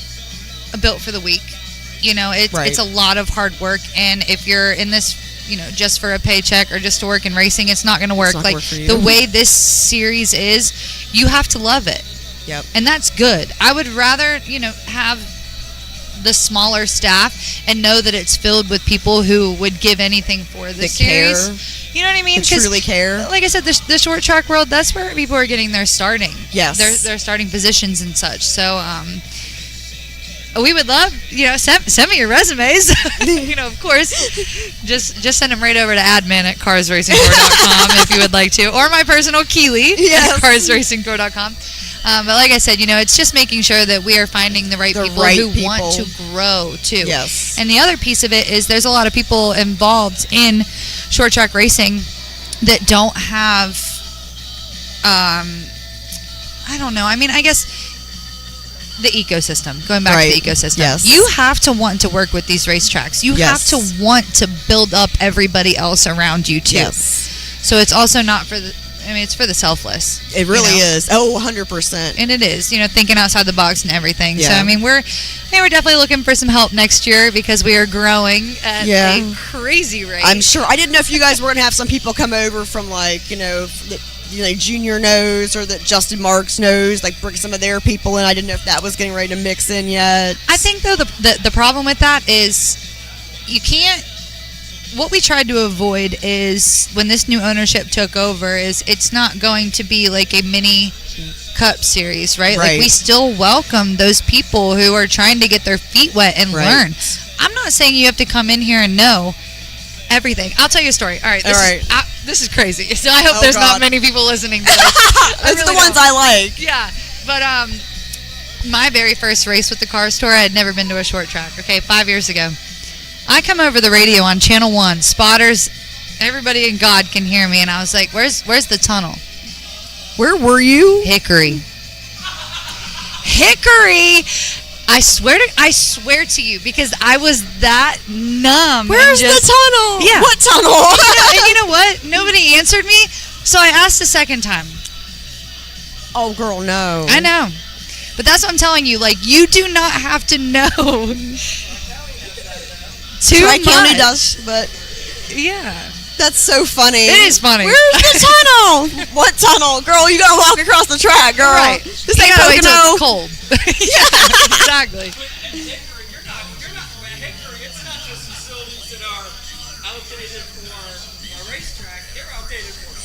built for the weak. It's a lot of hard work, and if you're in this just for a paycheck or just to work in racing, it's not going to work. Like the way this series is, you have to love it. Yep. And that's good. I would rather, have the smaller staff and know that it's filled with people who would give anything for the series. Care. You know what I mean? They truly care. Like I said, the short track world, that's where people are getting their starting. Yes. Their starting positions and such. So, we would love, send me your resumes. Of course, just send them right over to admin@carsracingcore.com if you would like to, or my personal Keeley at carsracingcore.com. But like I said, it's just making sure that we are finding the right people who want to grow too. Yes. And the other piece of it is there's a lot of people involved in short track racing that don't have, I don't know. I mean, I guess. The ecosystem. Going back to the ecosystem. Yes. You have to want to work with these racetracks. You have to want to build up everybody else around you too. Yes. So it's also not for it's for the selfless. It really is. Oh, 100%. And it is, thinking outside the box and everything. Yeah. So we're definitely looking for some help next year because we are growing at a crazy rate. I'm sure. I didn't know if you guys were going to have some people come over from Junior knows or that Justin Marks knows, like bring some of their people in. I didn't know if that was getting ready to mix in yet. I think though the problem with that is you can't what we tried to avoid is when this new ownership took over is it's not going to be like a mini cup series, right? Like we still welcome those people who are trying to get their feet wet and learn. I'm not saying you have to come in here and know everything. I'll tell you a story. All right. This is crazy. So I hope there's not many people listening to this. That's really the ones I like. Yeah. But my very first race with the car store, I had never been to a short track. Okay, 5 years ago. I come over the radio on Channel 1. Spotters, everybody in God can hear me. And I was like, where's the tunnel? Where were you? Hickory. I swear to you, because I was that numb. Where's the tunnel? Yeah. What tunnel? And you know what? Nobody answered me, so I asked a second time. Oh, girl, no. I know. But that's what I'm telling you. Like, you do not have to know too much. County does, but... Yeah. That's so funny. It is funny. Where's the tunnel? What tunnel? Girl, you gotta walk across the track, girl. Right. This ain't Pocono. It's cold. Yeah, exactly. It's not just facilities that are outdated for a racetrack. They're outdated for a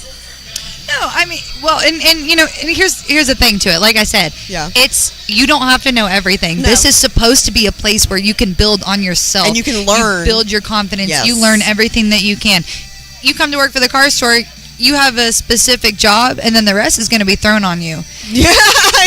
No, I mean, well, and you know, and here's the thing to it. Like I said, it's you don't have to know everything. No. This is supposed to be a place where you can build on yourself and you can learn, build your confidence. Yes. You learn everything that you can. You come to work for the car store. You have a specific job, and then the rest is going to be thrown on you. Yeah,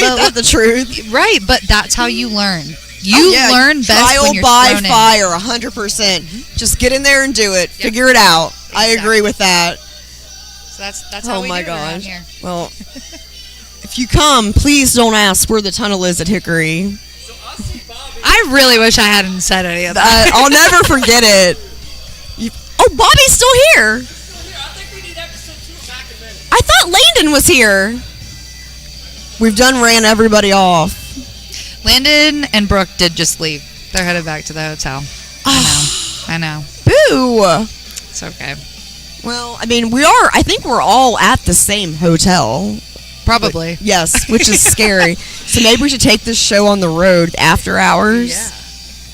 that's the truth. Right, but that's how you learn. You learn best trial when you're by thrown fire, 100%. Just get in there and do it. Yep. Figure it out. Exactly. I agree with that. So that's how we do it around here. Well, if you come, please don't ask where the tunnel is at Hickory. I really wish I hadn't said any of that. I'll never forget it. Bobby's still here. I thought Landon was here. We've ran everybody off. Landon and Brooke did just leave. They're headed back to the hotel. I know. Boo. It's okay. Well, I mean, I think we're all at the same hotel. Probably. But, yes, which is scary. So maybe we should take this show on the road after hours.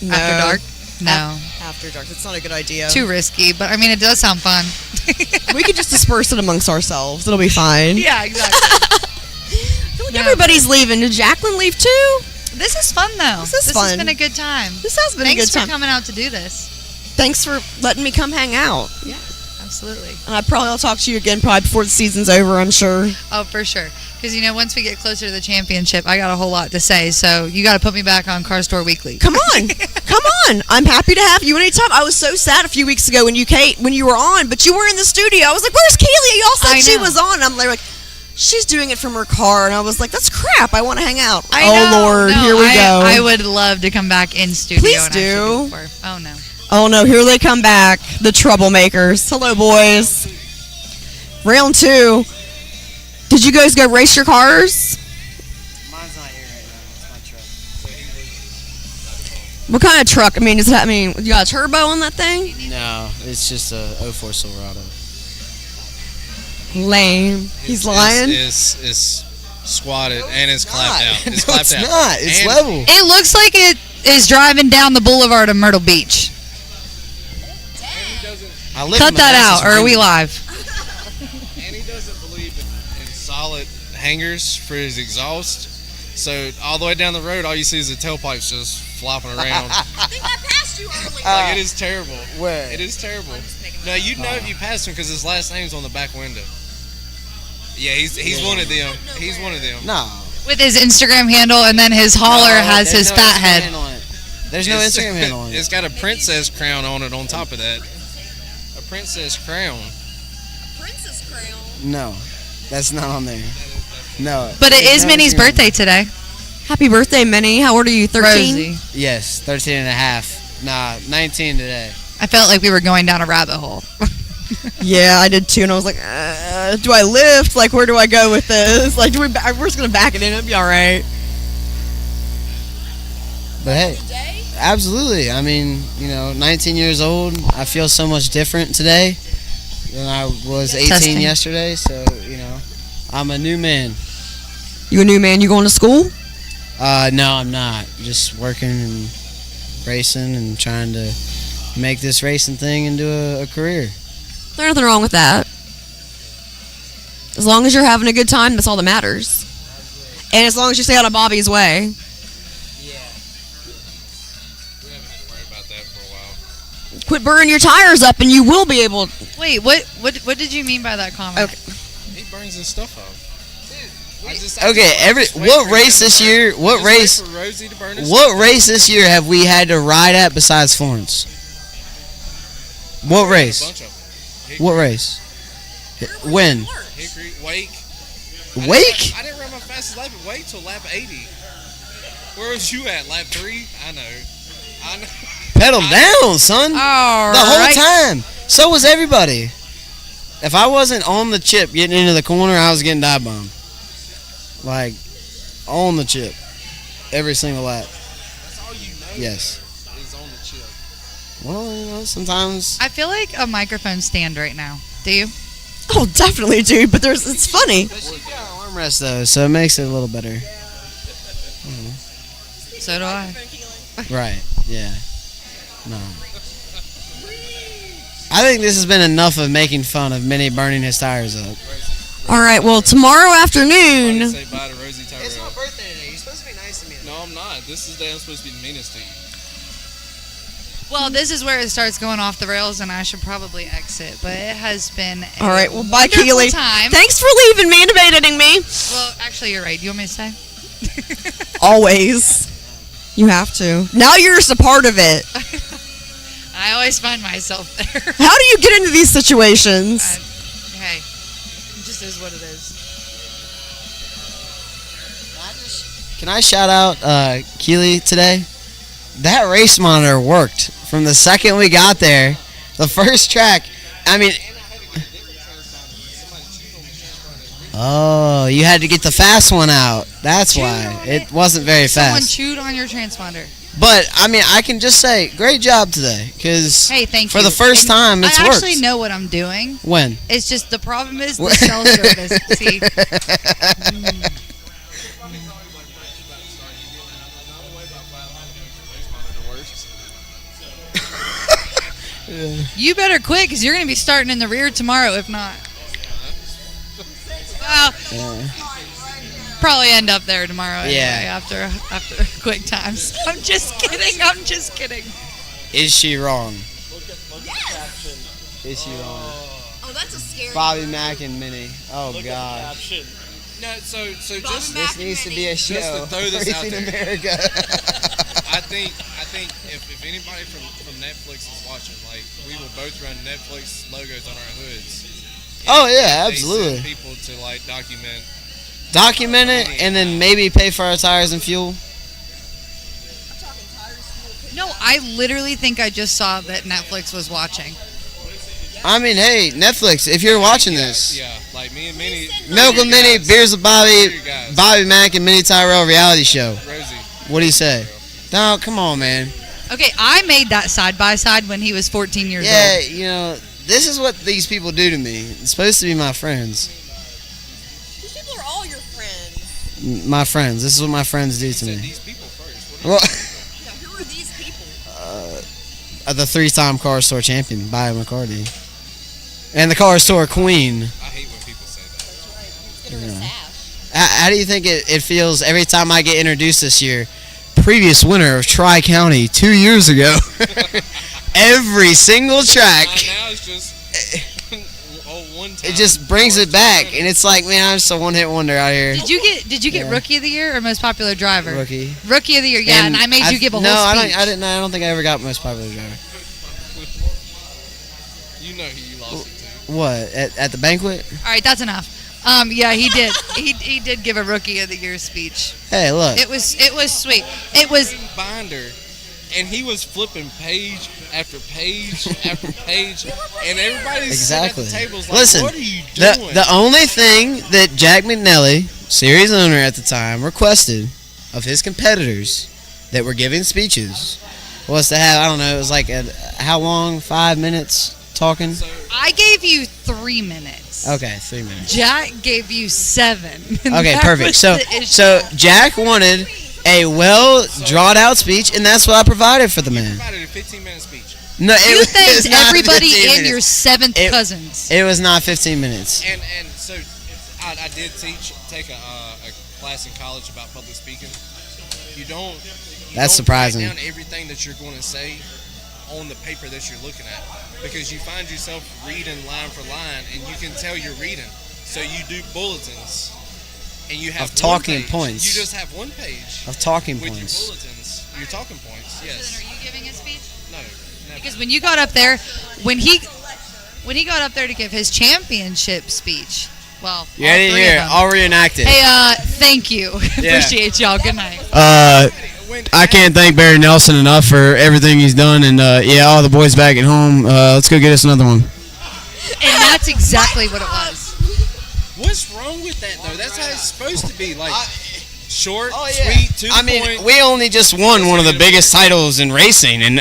Yeah. No. After dark? No. After dark. That's not a good idea. Too risky, but I mean, it does sound fun. We could just disperse it amongst ourselves. It'll be fine. Yeah, exactly. I feel like everybody's leaving. Did Jacqueline leave too? This is fun, though. This fun. Has been a good time. This has been a good time. Thanks for coming out to do this. Thanks for letting me come hang out. Yeah, absolutely. And I'll talk to you again probably before the season's over, I'm sure. Oh, for sure. Because, once we get closer to the championship, I got a whole lot to say. So you got to put me back on Car Store Weekly. Come on. Come on. I'm happy to have you anytime. I was so sad a few weeks ago when you were on, but you were in the studio. I was like, where's Kaylee? Y'all said she was on. I'm like, she's doing it from her car. And I was like, that's crap. I want to hang out. Lord. No, here we go. I would love to come back in studio. Please do. Oh, no. Oh, no. Here they come back. The troublemakers. Hello, boys. Round 2. Did you guys go race your cars? Mine's not here right now. It's my truck. What kind of truck? You got a turbo on that thing? No, it's just a 04 Silverado. Lame. He's lying. It's squatted and it's clapped out. It's clapped out. Not. It's level. It looks like it is driving down the boulevard of Myrtle Beach. Cut that out, or are we live? Solid hangers for his exhaust, so all the way down the road, all you see is the tailpipes just flopping around. I think I passed you earlier. It is terrible. Where? It is terrible. No, you'd know if you passed him because his last name's on the back window. Yeah, he's one of them. He's one of them. No. With his Instagram handle, and then his hauler has his fat head. There's no Instagram handle on it. It's got a princess crown on it on top of that. A princess crown. A princess crown? No. That's not on there. No. But it is Minnie's birthday today. Happy birthday, Minnie. How old are you, 13? Rosie. Yes, 13 and a half. Nah, 19 today. I felt like we were going down a rabbit hole. Yeah, I did too, and I was like, do I lift? Like, where do I go with this? Like, we're just going to back it in. It'll be all right. But hey, absolutely. 19 years old. I feel so much different today than I was 18 yesterday, so, I'm a new man. You a new man? You going to school? No, I'm not. Just working and racing and trying to, make this racing thing into a career. There's nothing wrong with that. As long as you're having a good time, that's all that matters. And as long as you stay out of Bobby's way. Yeah. We haven't had to worry about that for a while. Quit burning your tires up, and you will be able. Wait, what did you mean by that comment? Okay. He burns his stuff up. What race this year? What race this year have we had to ride at besides Florence? What race? What race? When? Hickory, Wake. Wake? I didn't run my fastest lap at Wake till lap 80. Where was you at? Lap 3? I know. Pedal down, son. All the whole right. time. So was everybody. If I wasn't on the chip getting into the corner, I was getting dive bombed. Like, on the chip. Every single lap. That's all you know. Yes. Is on the chip. Well, sometimes. I feel like a microphone stand right now. Do you? Oh, definitely, dude. But it's funny. But she got an armrest though, so it makes it a little better. So do I. Right. Yeah. No. I think this has been enough of making fun of Minnie burning his tires up. All right. Well, tomorrow afternoon. Say bye to Rosie Tyrell. It's my birthday today. You're supposed to be nice to me. No, I'm not. This is the day I'm supposed to be the meanest to you. Well, this is where it starts going off the rails, and I should probably exit. But it has been All right. Well, bye, wonderful Keely. time. Thanks for leaving me and abandoning me. Well, actually, you're right. Do you want me to stay? Always. You have to. Now you're just a part of it. I always find myself there. How do you get into these situations? Hey, it just is what it is. Can I shout out Keely today? That race monitor worked from the second we got there. The first track, I mean. Oh, you had to get the fast one out. That's why. It wasn't very Someone fast. chewed on your transponder. But, I mean, I can just say, great job today. Because Hey, thank for you. the first time, it's I worked. actually know what I'm doing. When? It's just the problem is the cell service. See, you better quit because you're going to be starting in the rear tomorrow. If not, well, probably end up there tomorrow. Anyway, after quick times. I'm just kidding. I'm just kidding. Is she wrong? Is she wrong? Oh, that's a scary. Bobby Mack and Minnie. Oh, God. No, so just This needs to be a show. Just to throw this out Racing there. America. I think if anybody from Netflix is watching, like, we will both run Netflix logos on our hoods. Oh, yeah, They absolutely. send people to, like, Document it and then maybe pay for our tires and fuel. No, I literally think I just saw that Netflix was watching. I mean, hey, Netflix, if you're watching this, Yeah, like me and Minnie. Milk with Minnie, Beers with Bobby, Bobby Mack and Minnie Tyrell reality show. Rosie. What do you say? No, come on, man. Okay, I made that side by side when he was 14 years Yeah, old. you know, this is what these people do to me. It's supposed to be my friends. These people are all your friends. My friends. This is what my friends do to Said me. these people first. Well, Yeah, who are these people? the 3-time car store champion, Bobby McCarty. And the car store queen. I hate when people say that. Get her a sash. How do you think it feels every time I get introduced this year? Previous winner of Tri-County 2 years ago. Every single track. Now it's just one time. It just brings it back, and it's like, man, I'm just a one-hit wonder out here. Did you get Rookie of the Year or Most Popular Driver? Rookie. Rookie of the Year, yeah, and I made you give a whole speech. I don't think I ever got most popular driver. You know who you lost it to. What at the banquet? All right, that's enough. Yeah, he did. He did give a Rookie of the Year speech. Hey, look. It was sweet. It was Binder, and he was flipping page after page after page, and everybody's Exactly. sitting at the tables like, Listen, what are you doing? the only thing that Jack McNelly, series owner at the time, requested of his competitors that were giving speeches was to have, I don't know, it was like how long? 5 minutes talking? I gave you 3 minutes. Okay, 3 minutes. Jack gave you 7. Okay, That perfect. was So the issue. so Jack wanted a well drawn out speech, and that's what I provided for the man. provided a 15-minute speech. No, you thanked everybody and minutes. your 7th cousins. It was not 15 minutes. And so I did take a class in college about public speaking. You don't. That's surprising. Write down everything that you're going to say on the paper that you're looking at, because you find yourself reading line for line, and you can tell you're reading. So you do bulletins, and you have of talking page. points. You just have one page of talking with points. your bulletins, your talking points. Yes. Are you giving a speech? No. Never. Because when you got up there, when he got up there to give his championship speech, well, You ready here? I'll reenact it. Hey, thank you. Appreciate y'all. Good night. I can't thank Barry Nelson enough for everything he's done, and all the boys back at home. Let's go get us another one. And that's exactly what it was. What's wrong with that though? That's how it's supposed to be. Like short, yeah. sweet, to the point. I mean, we only just won one of the biggest titles in racing, and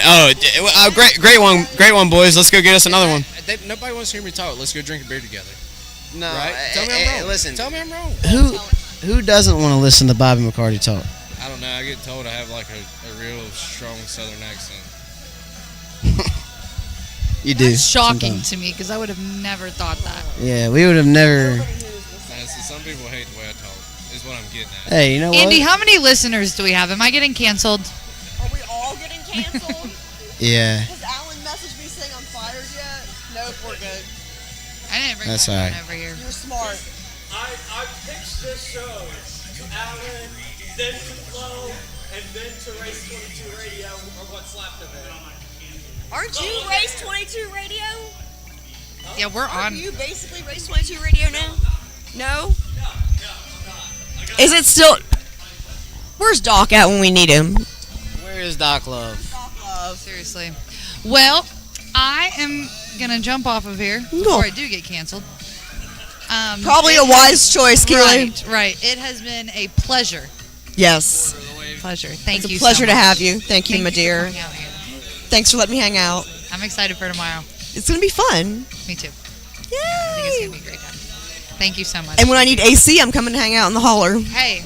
great one, boys. Let's go get us another one. Nobody wants to hear me talk. Let's go drink a beer together. No, right? Tell me I'm wrong. Listen, tell me I'm wrong. Who doesn't want to listen to Bobby McCarty talk? I don't know. I get told I have like a real strong Southern accent. You do. That's shocking sometimes. to me because I would have never thought that. Yeah, we would have never. Some people hate the way I talk. Is what I'm getting at. Hey, you know what? Andy, how many listeners do we have? Am I getting canceled? Are we all getting canceled? Yeah. Has Alan messaged me saying I'm fired yet? Nope, we're good. I didn't bring That's my all phone right. over here. You're smart. I pitched this show to Alan, then to Flo, and then to Race 22 Radio, or what's left of it. Aren't you Race 22 Radio? Yeah, we're on. Are you basically Race 22 Radio now? No? Is it still... Where's Doc at when we need him? Where is Doc Love? Seriously. Well, I am going to jump off of here before I do get canceled. Probably a wise choice, Keely. Right. It has been a pleasure. Yes. Pleasure. Thank you It's a pleasure so to much. have you. Thank you, my dear. for coming out here. Thanks for letting me hang out. I'm excited for tomorrow. It's going to be fun. Me too. Yay! I think it's going to be a great time. Thank you so much. And when I need AC, I'm coming to hang out in the holler. Hey.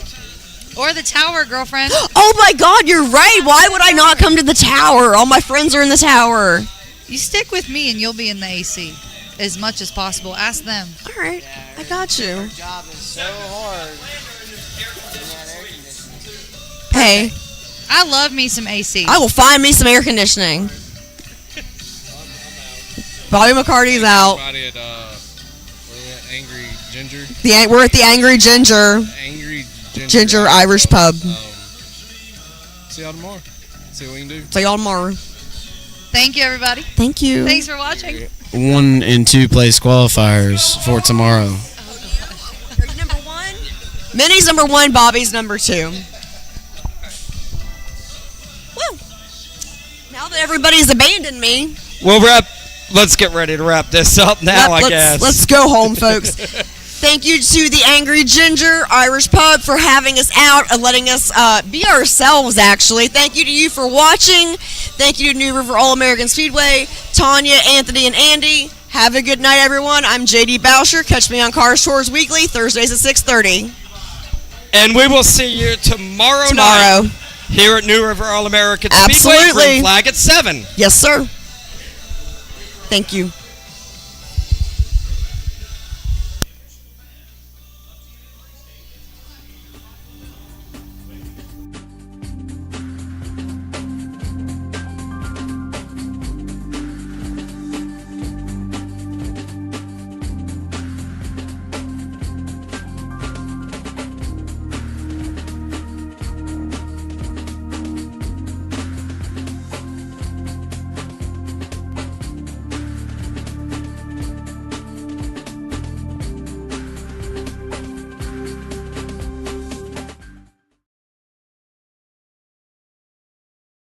Or the tower, girlfriend. Oh my God, you're right. Why would I not come to the tower? All my friends are in the tower. You stick with me and you'll be in the AC as much as possible. Ask them. All right. I got you. Our job is so hard. Hey. I love me some AC. I will find me some air conditioning. Bobby McCarty's out. Everybody at Angry Ginger. We're at the Angry Ginger. Angry Ginger Irish Pub. See y'all tomorrow. See what we can do. See y'all tomorrow. Thank you, everybody. Thank you. Thanks for watching. 1 and 2 place qualifiers for tomorrow. Are you number 1? Minnie's number 1. Bobby's number 2. Woo. Now that everybody's abandoned me. Let's get ready to wrap this up now, I guess. Let's go home, folks. Thank you to the Angry Ginger Irish Pub for having us out and letting us be ourselves, actually. Thank you to you for watching. Thank you to New River All-American Speedway, Tanya, Anthony, and Andy. Have a good night, everyone. I'm JD Boucher. Catch me on Cars Tours Weekly, Thursdays at 6:30. And we will see you tomorrow night here at New River All-American Speedway. Absolutely. Green flag at 7. Yes, sir. Thank you.